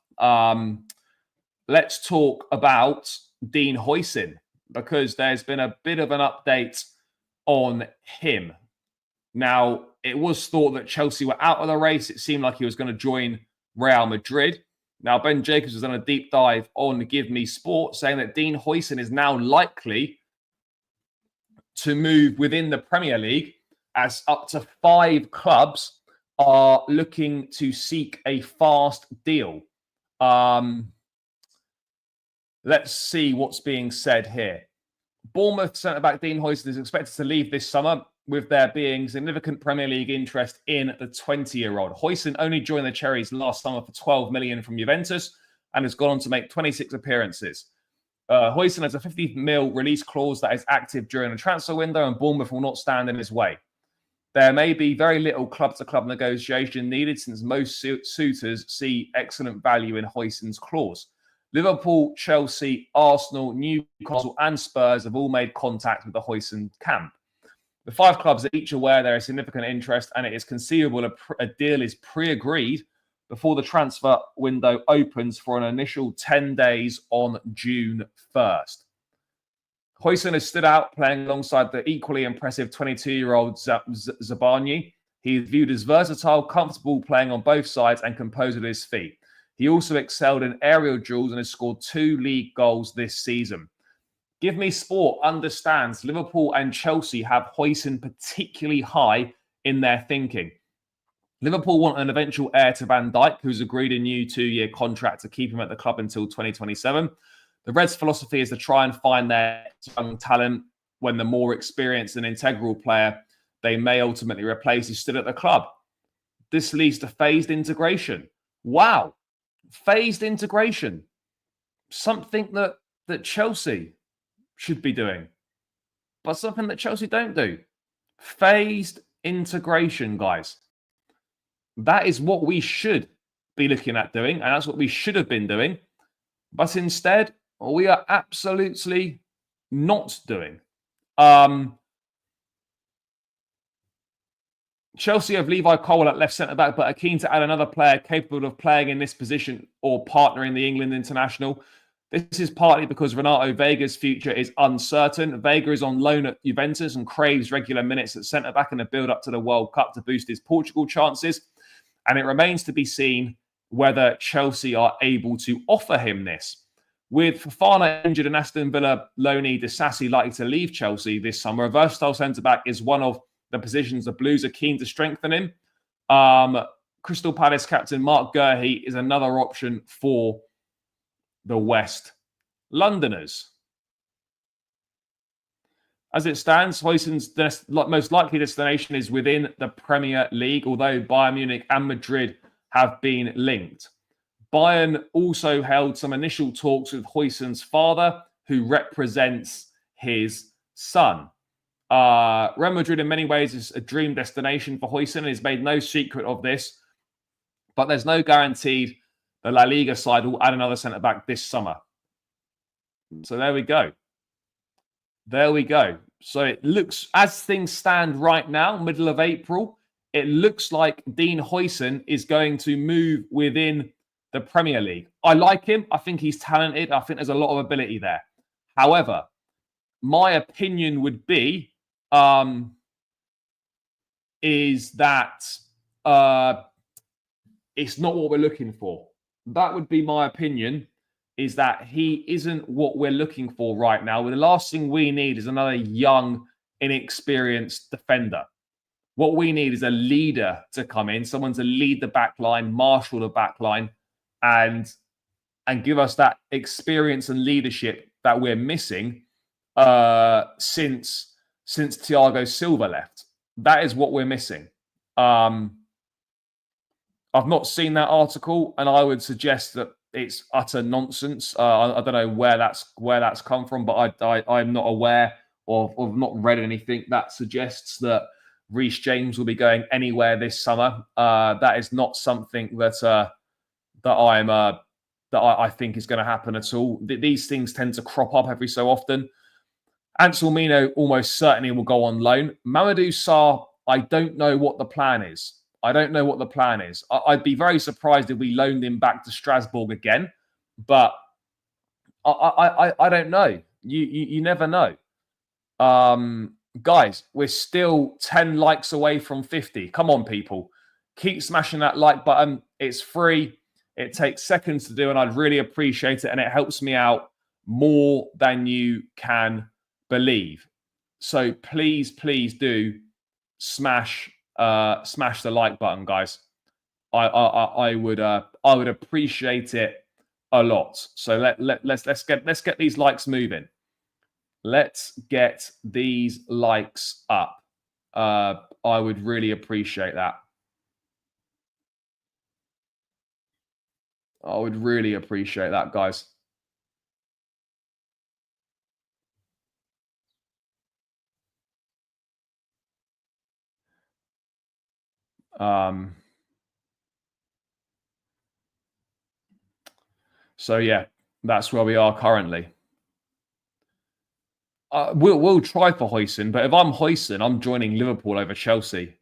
Let's talk about Dean Huijsen, because there's been a bit of an update on him. Now, it was thought that Chelsea were out of the race. It seemed like he was going to join Real Madrid. Now, Ben Jacobs has done a deep dive on Give Me Sport, saying that Dean Huijsen is now likely to move within the Premier League, as up to 5 clubs are looking to seek a fast deal. Let's see what's being said here. Bournemouth centre-back Dean Huijsen is expected to leave this summer, with there being significant Premier League interest in the 20-year-old. Huijsen only joined the Cherries last summer for 12 million from Juventus and has gone on to make 26 appearances. Huijsen has a 50 mil release clause that is active during the transfer window, and Bournemouth will not stand in his way. There may be very little club-to-club negotiation needed, since most suitors see excellent value in Huijsen's clause. Liverpool, Chelsea, Arsenal, Newcastle and Spurs have all made contact with the Huijsen camp. The 5 clubs are each aware there is significant interest, and it is conceivable a deal is pre-agreed before the transfer window opens for an initial 10 days on June 1st. Huijsen has stood out playing alongside the equally impressive 22-year-old Zabarnyi. He is viewed as versatile, comfortable playing on both sides and composed with his feet. He also excelled in aerial duels and has scored 2 league goals this season. Give Me Sport understands Liverpool and Chelsea have Huijsen particularly high in their thinking. Liverpool want an eventual heir to Van Dijk, who's agreed a new 2-year contract to keep him at the club until 2027. The Reds' philosophy is to try and find their young talent when the more experienced and integral player they may ultimately replace is still at the club. This leads to phased integration. Wow. Phased integration. Something that Chelsea should be doing, but something that Chelsea don't do. Phased integration, guys. That is what we should be looking at doing, and that's what we should have been doing. But instead, we are absolutely not doing. Chelsea have Levi Cole at left centre-back, but are keen to add another player capable of playing in this position or partnering the England international. This is partly because Renato Vega's future is uncertain. Vega is on loan at Juventus and craves regular minutes at centre-back in the build-up to the World Cup to boost his Portugal chances. And it remains to be seen whether Chelsea are able to offer him this. With Fofana injured and Aston Villa loanee Disasi likely to leave Chelsea this summer, a versatile centre-back is one of the positions the Blues are keen to strengthen in. Crystal Palace captain Mark Gurhey is another option for the West Londoners. As it stands, Huijsen's most likely destination is within the Premier League, although Bayern Munich and Madrid have been linked. Bayern also held some initial talks with Huijsen's father, who represents his son. Real Madrid in many ways is a dream destination for Huijsen and has made no secret of this, but there's no guarantee the La Liga side will add another centre-back this summer. So there we go. There we go. So it looks, as things stand right now, middle of April, it looks like Dean Huijsen is going to move within the Premier League. I like him. I think he's talented. I think there's a lot of ability there. However, my opinion would be is that it's not what we're looking for. That would be my opinion, is that he isn't what we're looking for right now. The last thing we need is another young, inexperienced defender. What we need is a leader to come in, someone to lead the back line, marshal the back line, and give us that experience and leadership that we're missing since Thiago Silva left. That is what we're missing. I've not seen that article, and I would suggest that it's utter nonsense. I don't know where that's come from, but I'm not aware of not read anything that suggests that Reece James will be going anywhere this summer. That is not something that I think is going to happen at all. These things tend to crop up every so often, Anselmino almost certainly will go on loan. Mamadou Sarr, I don't know what the plan is. I don't know what the plan is. I'd be very surprised if we loaned him back to Strasbourg again, but I don't know. You never know. Guys, we're still 10 likes away from 50. Come on, people. Keep smashing that like button. It's free. It takes seconds to do, and I'd really appreciate it. And it helps me out more than you can believe. So please, please do smash the like button, guys. I would appreciate it a lot. So let's get these likes moving. Let's get these likes up. I would really appreciate that. I would really appreciate that, guys. So yeah, that's where we are currently. We'll try for Huijsen, but if I'm Huijsen, I'm joining Liverpool over Chelsea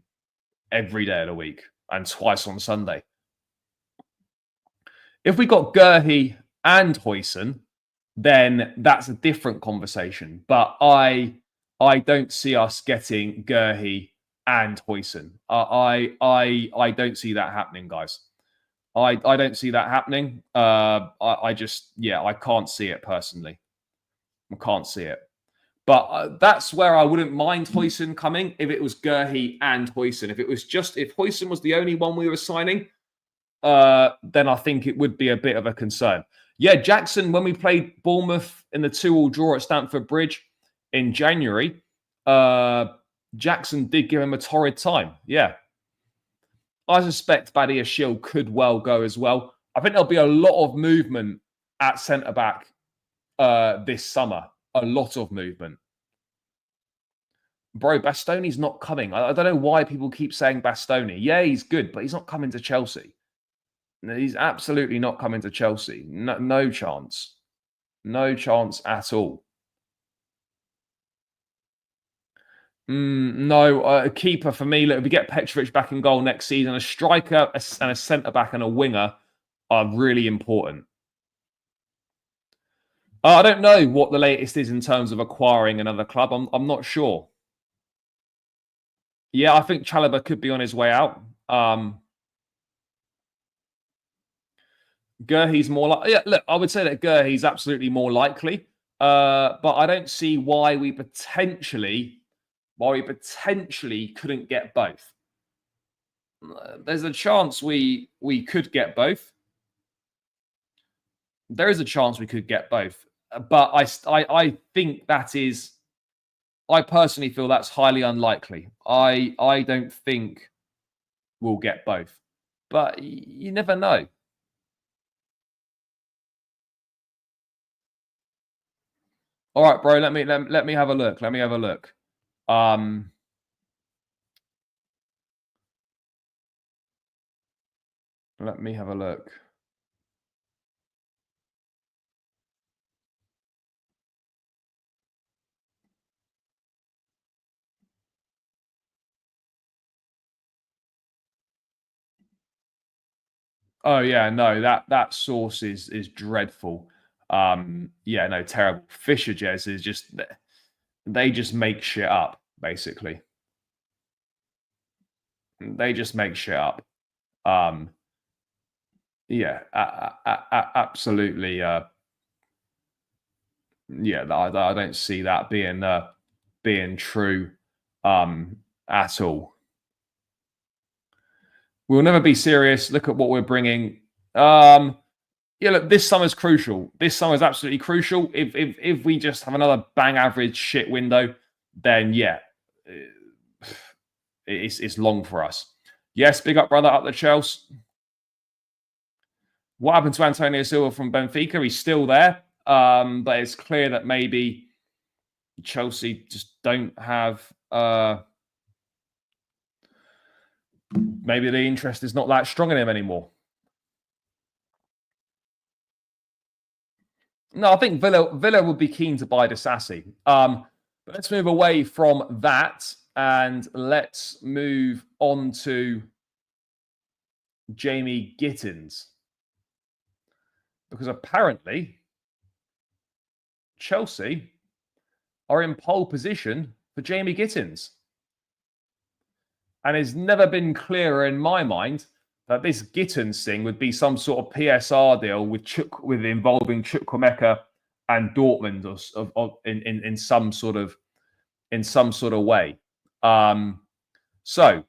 every day of the week and twice on Sunday. If we got Gurhi and Huijsen, then that's a different conversation. But I don't see us getting Gurhi and Huijsen. I don't see that happening, guys. I don't see that happening. I can't see it personally. I can't see it. But that's where I wouldn't mind Huijsen coming if it was Gurhi and Huijsen. If Huijsen was the only one we were signing, then I think it would be a bit of a concern. Yeah, Jackson, when we played Bournemouth in the 2-2 draw at Stamford Bridge in January, Jackson did give him a torrid time. Yeah. I suspect Badiashile could well go as well. I think there'll be a lot of movement at centre-back this summer. A lot of movement. Bro, Bastoni's not coming. I don't know why people keep saying Bastoni. Yeah, he's good, but he's not coming to Chelsea. He's absolutely not coming to Chelsea. No chance. No chance at all. No, a keeper for me. Look, if we get Petrovic back in goal next season, a striker and a centre-back and a winger are really important. I don't know what the latest is in terms of acquiring another club. I'm not sure. Yeah, I think Chalobah could be on his way out. Gurhi's more like... Yeah, look, I would say that Gurhi's absolutely more likely. But I don't see why we potentially couldn't get both. There's a chance we could get both. There is a chance we could get both. But I think that is... I personally feel that's highly unlikely. I don't think we'll get both. But you never know. All right, bro, let me have a look. Let me have a look. Let me have a look. Oh yeah, no, that source is dreadful. Yeah, no, terrible. Fisher Jez is just they just make shit up, basically. They just make shit up. Yeah, absolutely. Yeah, I don't see that being true at all. We'll never be serious. Look at what we're bringing. Yeah, look, this summer's crucial. This summer's absolutely crucial. If we just have another bang average shit window, then yeah, it's long for us. Yes, big up, brother, up the Chelsea. What happened to Antonio Silva from Benfica? He's still there, but it's clear that maybe Chelsea just don't have... maybe the interest is not that strong in him anymore. No, I think Villa would be keen to buy Disasi. But let's move away from that and let's move on to Jamie Gittens. Because apparently Chelsea are in pole position for Jamie Gittens. And it's never been clearer in my mind that this Gittens thing would be some sort of PSR deal with involving Chukwuemeka and Dortmund in some sort of way. So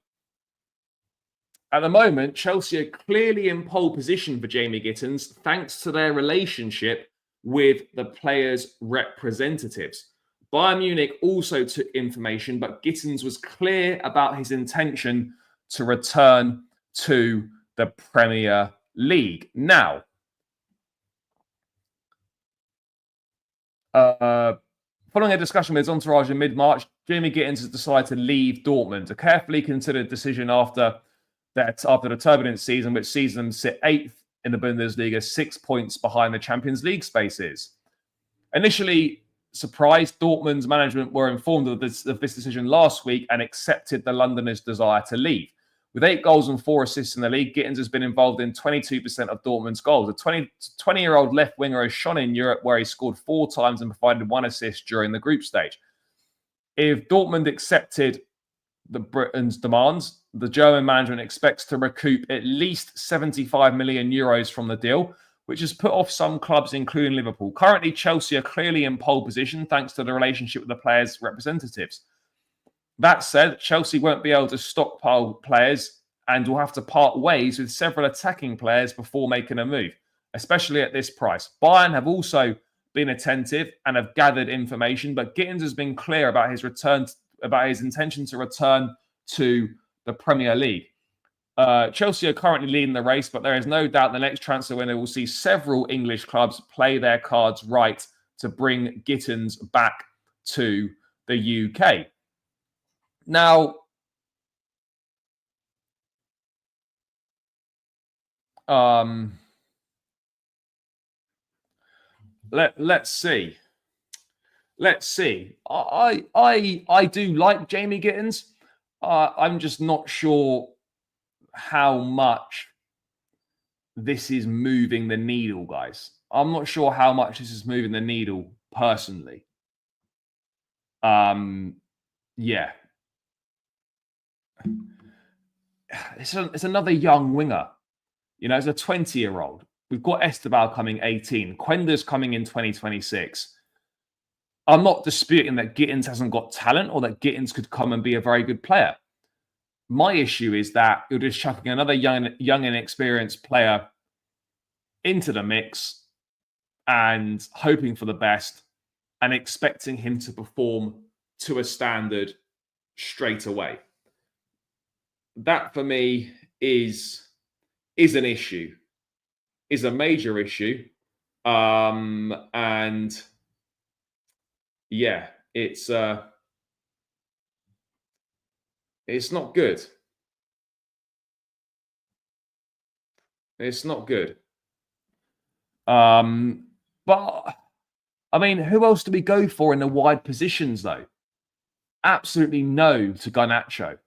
at the moment, Chelsea are clearly in pole position for Jamie Gittens thanks to their relationship with the players' representatives. Bayern Munich also took information, but Gittens was clear about his intention to return to the Premier League. Now, following a discussion with his entourage in mid-March, Jamie Gittens has decided to leave Dortmund, a carefully considered decision after the turbulent season, which sees them sit 8th in the Bundesliga, 6 points behind the Champions League spaces. Initially surprised, Dortmund's management were informed of this decision last week and accepted the Londoner's desire to leave. With 8 goals and 4 assists in the league, Gittens has been involved in 22% of Dortmund's goals. The 20-year-old left winger has shone in Europe, where he scored 4 times and provided 1 assist during the group stage. If Dortmund accepted the Britain's demands, the German management expects to recoup at least 75 million euros from the deal, which has put off some clubs, including Liverpool. Currently, Chelsea are clearly in pole position thanks to the relationship with the players' representatives. That said, Chelsea won't be able to stockpile players and will have to part ways with several attacking players before making a move, especially at this price. Bayern have also been attentive and have gathered information, but Gittens has been clear about his intention to return to the Premier League. Chelsea are currently leading the race, but there is no doubt the next transfer window will see several English clubs play their cards right to bring Gittens back to the UK. Now, let's see. I do like Jamie Gittens. I'm just not sure how much this is moving the needle, guys. I'm not sure how much this is moving the needle personally. Yeah. It's another young winger. You know, it's a 20-year-old. We've got Esteban coming 18. Quender's coming in 2026. I'm not disputing that Gittens hasn't got talent or that Gittens could come and be a very good player. My issue is that you're just chucking another young and inexperienced player into the mix and hoping for the best and expecting him to perform to a standard straight away. That for me is an issue, is a major issue. And yeah, it's not good. It's not good. But I mean, who else do we go for in the wide positions though? Absolutely no to Garnacho.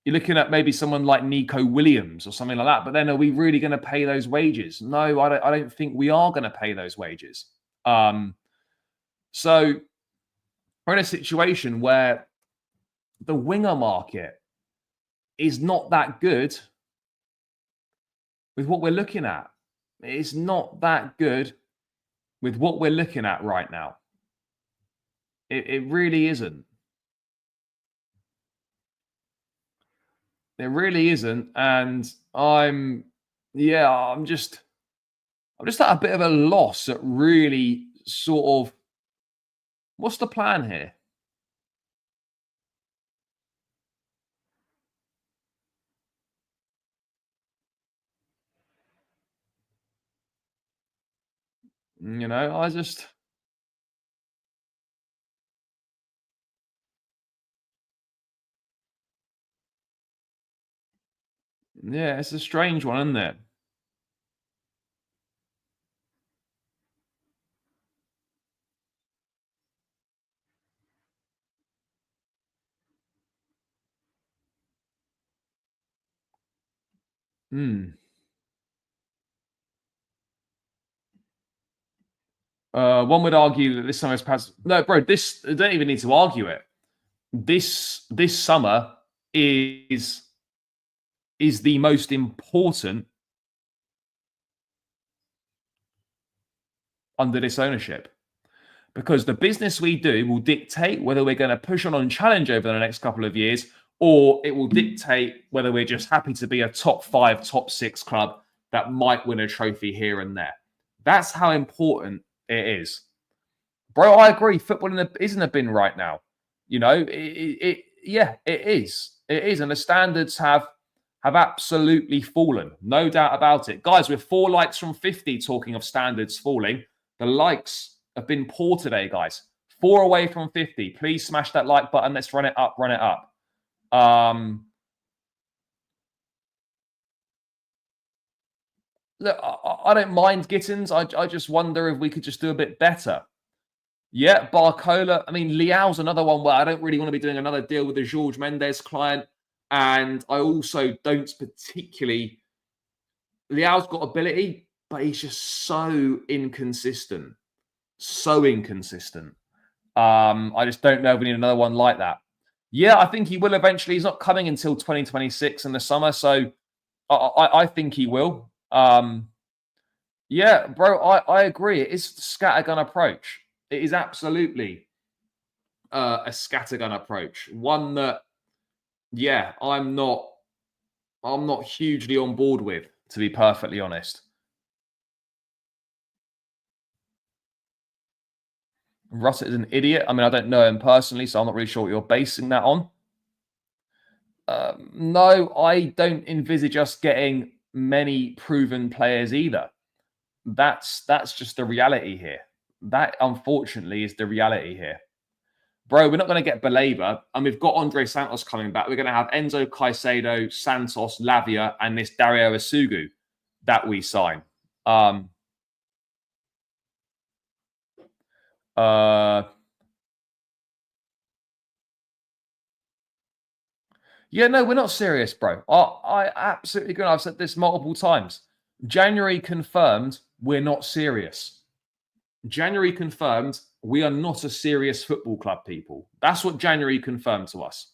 You're looking at maybe someone like Nico Williams or something like that. But then are we really going to pay those wages? No, I don't think we are going to pay those wages. So we're in a situation where the winger market is not that good with what we're looking at. It's not that good with what we're looking at right now. It really isn't. It really isn't. And I'm just at a bit of a loss at really sort of what's the plan here? You know, yeah, it's a strange one, isn't it? Hmm. One would argue that this summer is perhaps no, bro. This I don't even need to argue it. This summer is is the most important under this ownership because the business we do will dictate whether we're going to push on and challenge over the next couple of years, or it will dictate whether we're just happy to be a top 5, top 6 club that might win a trophy here and there. That's how important it is. Bro, I agree. Football isn't a bin right now. You know, yeah, it is. It is, and the standards have absolutely fallen, no doubt about it. Guys, we're 4 likes from 50. Talking of standards falling, the likes have been poor today, guys. 4 away from 50. Please smash that like button. Let's run it up. Run it up. Look, I don't mind Gittens. I just wonder if we could just do a bit better. Yeah, Barcola. I mean, Leao's another one where I don't really want to be doing another deal with the George Mendes client. And I also don't particularly. Leao's got ability, but he's just so inconsistent. So inconsistent. I just don't know if we need another one like that. Yeah, I think he will eventually. He's not coming until 2026 in the summer. So I think he will. Yeah, bro, I agree. It is the scattergun approach. It is absolutely a scattergun approach. One that, yeah, I'm not hugely on board with, to be perfectly honest. Rutter is an idiot. I mean, I don't know him personally, so I'm not really sure what you're basing that on. No, I don't envisage us getting many proven players either. That's just the reality here. That unfortunately is the reality here. Bro, we're not going to get Baleba, and we've got Andre Santos coming back. We're going to have Enzo Caicedo, Santos, Lavia, and this Dario Asugu that we sign. Yeah, no, we're not serious, bro. I absolutely agree. I've said this multiple times. January confirmed we're not serious. January confirmed we are not a serious football club, people. That's what January confirmed to us.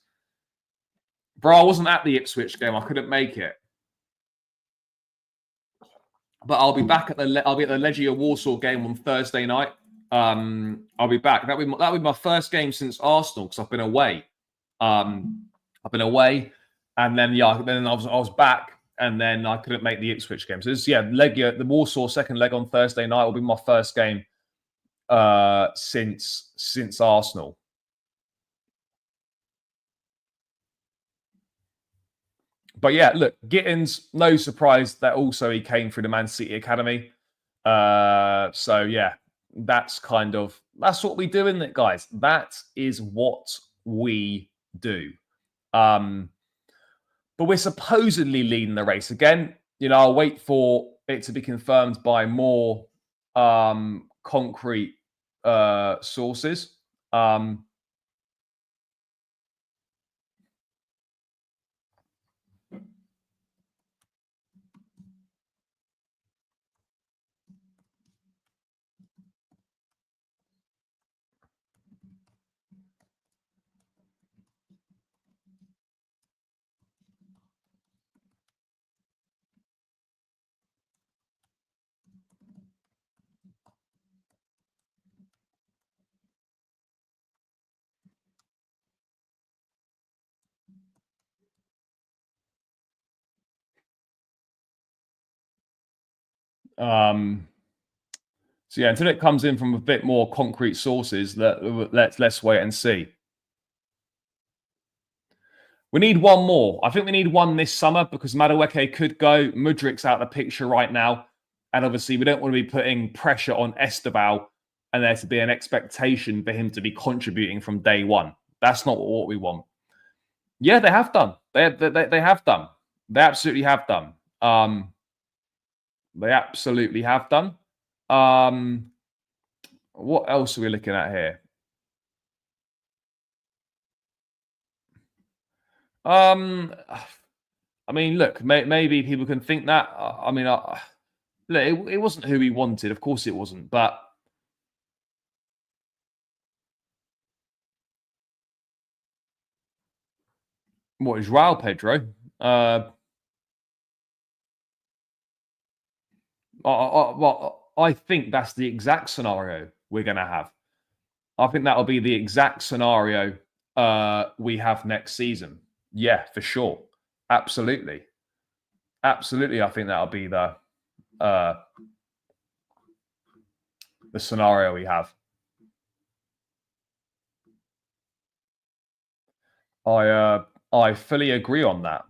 Bro, I wasn't at the Ipswich game. I couldn't make it. But I'll be back at the Legia Warsaw game on Thursday night. I'll be back. That'll be my first game since Arsenal because I've been away. I've been away, and then then I was back, and then I couldn't make the Ipswich game. So Legia, the Warsaw second leg on Thursday night will be my first game since Arsenal. But yeah, look, Gittens, no surprise that also he came through the Man City Academy. So yeah, that's what we do, isn't it, guys? That is what we do. But we're supposedly leading the race again. You know, I'll wait for it to be confirmed by more concrete sources. So yeah, until it comes in from a bit more concrete sources, let's wait and see. We need one more. I think we need one this summer because Madueke could go. Mudrik's out of the picture right now. And obviously, we don't want to be putting pressure on Esteban and there to be an expectation for him to be contributing from day one. That's not what we want. Yeah, they have done. They have done. They absolutely have done. They absolutely have done. What else are we looking at here? I mean, look, maybe people can think that. I mean, look, it wasn't who he wanted. Of course, it wasn't. But what is João Pedro? I think that's the exact scenario we're going to have. I think that'll be the exact scenario we have next season. Yeah, for sure. Absolutely. Absolutely. I think that'll be the scenario we have. I fully agree on that.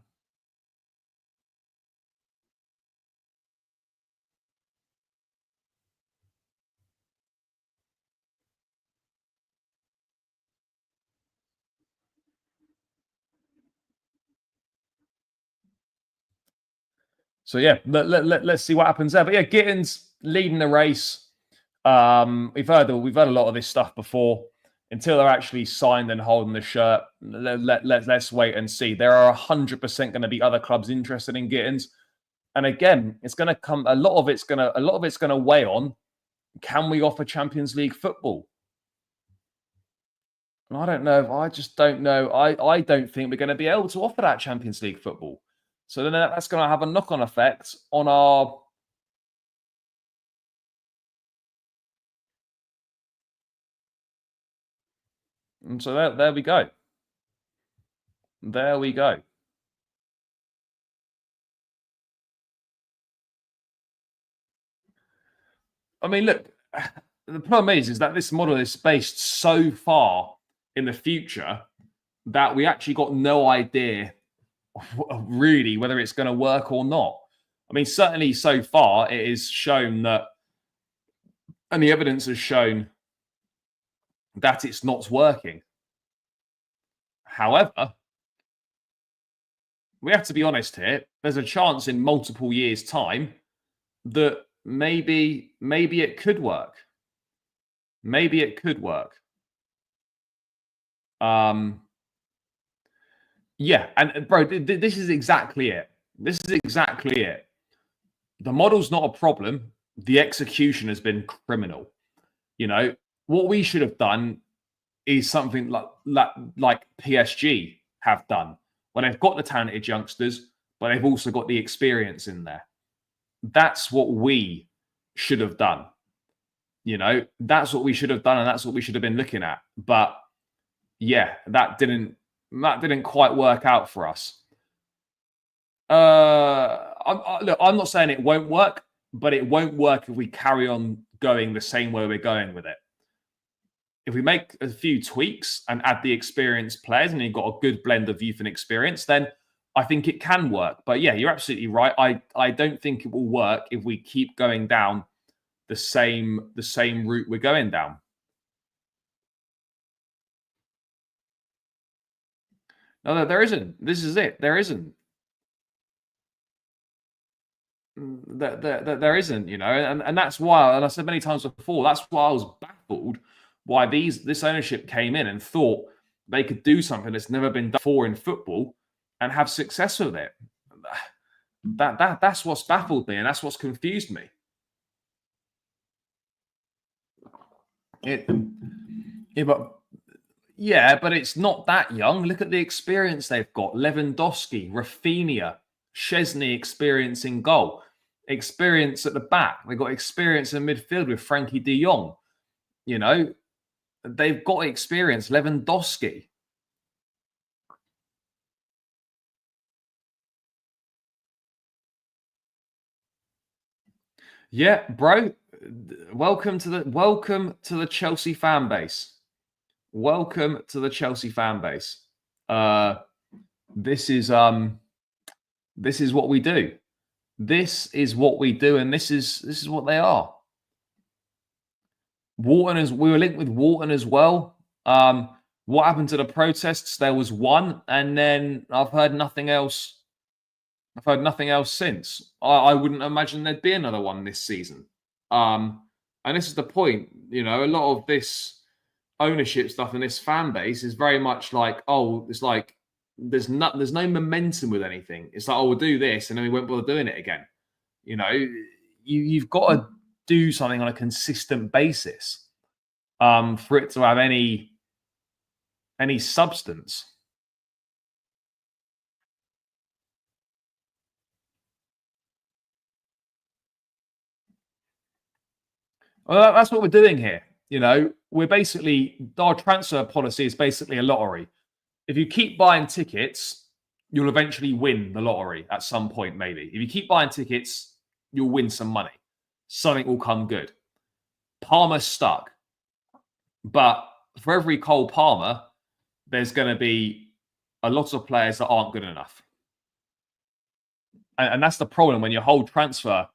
So yeah, let's see what happens there. But yeah, Gittens leading the race. We've heard a lot of this stuff before. Until they're actually signed and holding the shirt, let's wait and see. There are 100% going to be other clubs interested in Gittens, and again, it's going to come. A lot of it's going to weigh on: can we offer Champions League football? And I don't know. I just don't know. I don't think we're going to be able to offer that Champions League football. So then that's going to have a knock-on effect on our. And so there we go. There we go. I mean, look, the problem is that this model is based so far in the future that we actually got no idea really whether it's going to work or not. I mean, certainly so far it is shown that, and the evidence has shown that it's not working. However, we have to be honest here. There's a chance in multiple years' time that maybe it could work. Maybe it could work. Yeah, and bro, this is exactly it. This is exactly it. The model's not a problem. The execution has been criminal. You know, what we should have done is something like PSG have done, where they've got the talented youngsters, but they've also got the experience in there. That's what we should have done. You know, that's what we should have done, and that's what we should have been looking at. But yeah, that didn't quite work out for us. Look, I'm not saying it won't work, but it won't work if we carry on going the same way we're going with it. If we make a few tweaks and add the experienced players, and you've got a good blend of youth and experience, then I think it can work. But yeah, you're absolutely right. I don't think it will work if we keep going down the same route we're going down. No, there isn't. This is it. There isn't. There isn't, you know, and that's why, and I said many times before, that's why I was baffled why this ownership came in and thought they could do something that's never been done before in football and have success with it. That's what's baffled me, and that's what's confused me. But it's not that young. Look at the experience they've got. Lewandowski, Rafinha, Szczesny experience in goal, experience at the back. They've got experience in midfield with Frankie de Jong. You know, they've got experience. Lewandowski. Yeah, bro. Welcome to the Chelsea fan base. Welcome to the Chelsea fan base. This is what we do. This is what we do, and this is what they are. We were linked with Wharton as well. What happened to the protests? There was one, and then I've heard nothing else. I've heard nothing else since. I wouldn't imagine there'd be another one this season. And this is the point. You know, a lot of this ownership stuff and this fan base is very much like, oh, it's like there's no momentum with anything. It's like, oh, we'll do this, and then we won't bother doing it again. You've got to do something on a consistent basis for it to have any substance. Well, that's what we're doing here. We're basically, our transfer policy is basically a lottery. If you keep buying tickets, you'll eventually win the lottery at some point, maybe. If you keep buying tickets, you'll win some money. Something will come good. Palmer's stuck. But for every Cole Palmer, there's going to be a lot of players that aren't good enough. And that's the problem when your whole transfer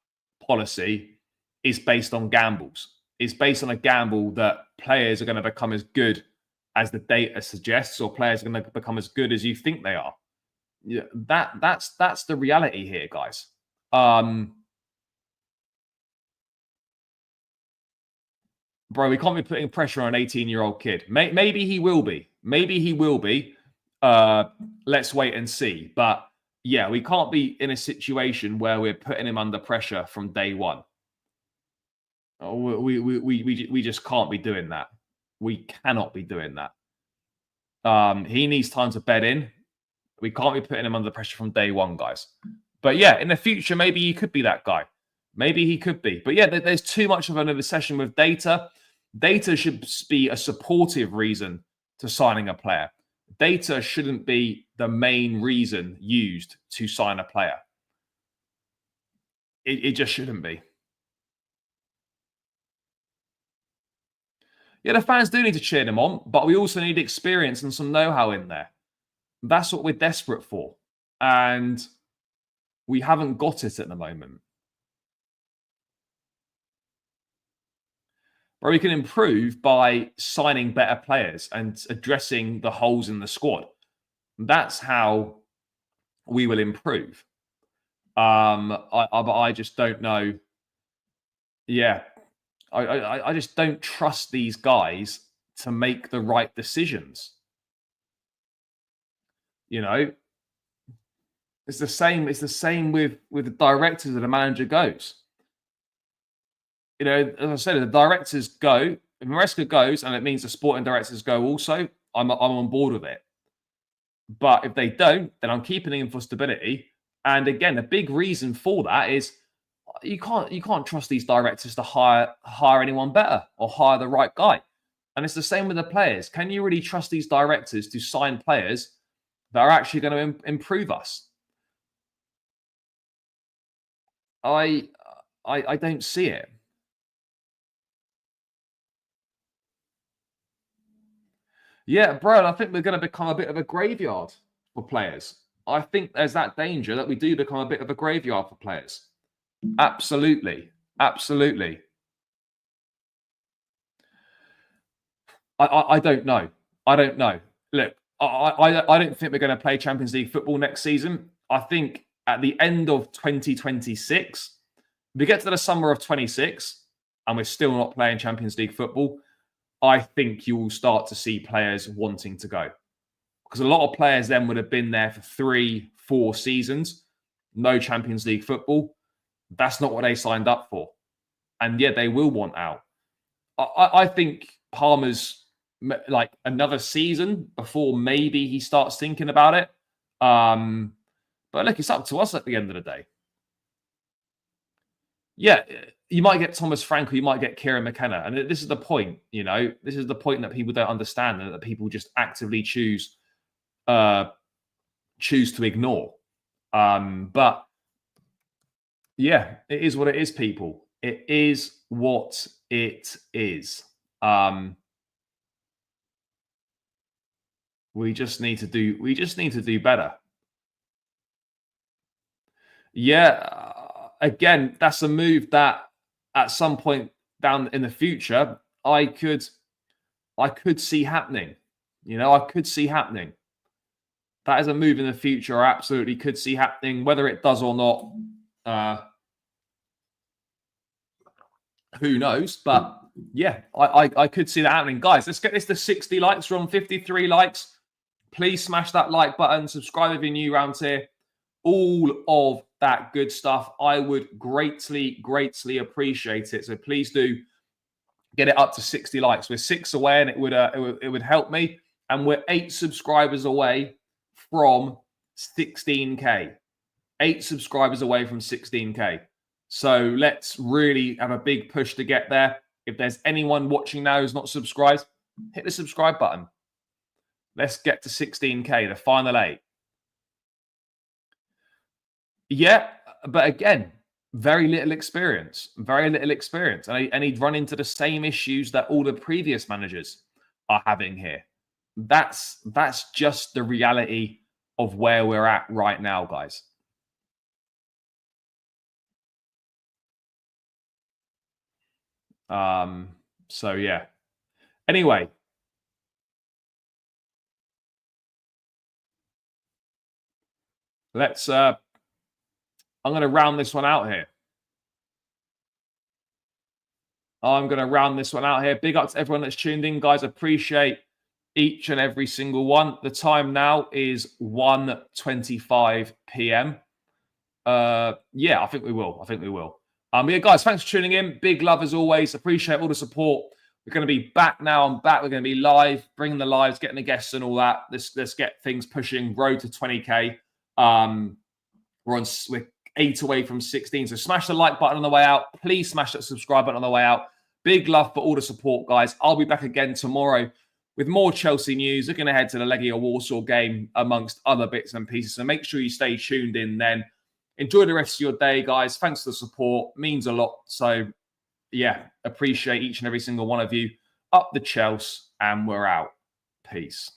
policy is based on gambles. It's based on a gamble that players are going to become as good as the data suggests, or players are going to become as good as you think they are. Yeah, that's the reality here, guys. Bro, we can't be putting pressure on an 18-year-old kid. Maybe he will be. Maybe he will be. Let's wait and see. But yeah, we can't be in a situation where we're putting him under pressure from day one. We just can't be doing that. We cannot be doing that. He needs time to bed in. We can't be putting him under pressure from day one, guys. But yeah, in the future, maybe he could be that guy. Maybe he could be. But yeah, there's too much of an obsession with data. Data should be a supportive reason to signing a player. Data shouldn't be the main reason used to sign a player. It just shouldn't be. Yeah, the fans do need to cheer them on, but we also need experience and some know-how in there. That's what we're desperate for. And we haven't got it at the moment. Where we can improve by signing better players and addressing the holes in the squad. That's how we will improve. I just don't know. Yeah, I just don't trust these guys to make the right decisions. It's the same. It's the same with the directors and the manager goes. As I said, the directors go. If Maresca goes, and it means the sporting directors go also, I'm on board with it. But if they don't, then I'm keeping him for stability. And again, a big reason for that is you can't trust these directors to hire anyone better or hire the right guy. And it's the same with the players. Can you really trust these directors to sign players that are actually going to improve us? I don't see it. Yeah, bro, I think we're going to become a bit of a graveyard for players. I think there's that danger that we do become a bit of a graveyard for players. Absolutely. Absolutely. I don't know. I don't know. Look, I don't think we're going to play Champions League football next season. I think at the end of 2026, if we get to the summer of 26 and we're still not playing Champions League football, I think you will start to see players wanting to go. Because a lot of players then would have been there for 3-4 seasons, no Champions League football. That's not what they signed up for. And yet they will want out. I think Palmer's like another season before maybe he starts thinking about it. But look, it's up to us at the end of the day. Yeah, you might get Thomas Frank or you might get Kieran McKenna. And this is the point, this is the point that people don't understand and that people just actively choose to ignore. But yeah, it is what it is, people. It is what it is. We just need to do better. Yeah, again, that's a move that at some point down in the future I could see happening. I could see happening. That is a move in the future I absolutely could see happening. Whether it does or not, who knows? But yeah, I could see that happening. Guys, let's get this to 60 likes. We're on 53 likes. Please smash that like button. Subscribe if you're new around here. All of that good stuff. I would greatly, greatly appreciate it. So please do get it up to 60 likes. We're 6 away, and it would help me. And we're 8 subscribers away from 16K. 8 subscribers away from 16K. So let's really have a big push to get there. If there's anyone watching now who's not subscribed, hit the subscribe button. Let's get to 16K, the final 8. Yeah, but again, very little experience. Very little experience. And he'd run into the same issues that all the previous managers are having here. That's just the reality of where we're at right now, guys. So yeah. Anyway. Let's I'm gonna round this one out here. I'm gonna round this one out here. Big up to everyone that's tuned in, guys. Appreciate each and every single one. The time now is 1:25 p.m. Yeah, I think we will. Yeah, guys, thanks for tuning in. Big love as always. Appreciate all the support. We're going to be back now. I'm back. We're going to be live, bringing the lives, getting the guests and all that. Let's get things pushing. Road to 20K. We're 8 away from 16. So smash the like button on the way out. Please smash that subscribe button on the way out. Big love for all the support, guys. I'll be back again tomorrow with more Chelsea news. Looking ahead to the Legia Warsaw game, amongst other bits and pieces. So make sure you stay tuned in then. Enjoy the rest of your day, guys. Thanks for the support. Means a lot. So, yeah, appreciate each and every single one of you. Up the Chelsea, and we're out. Peace.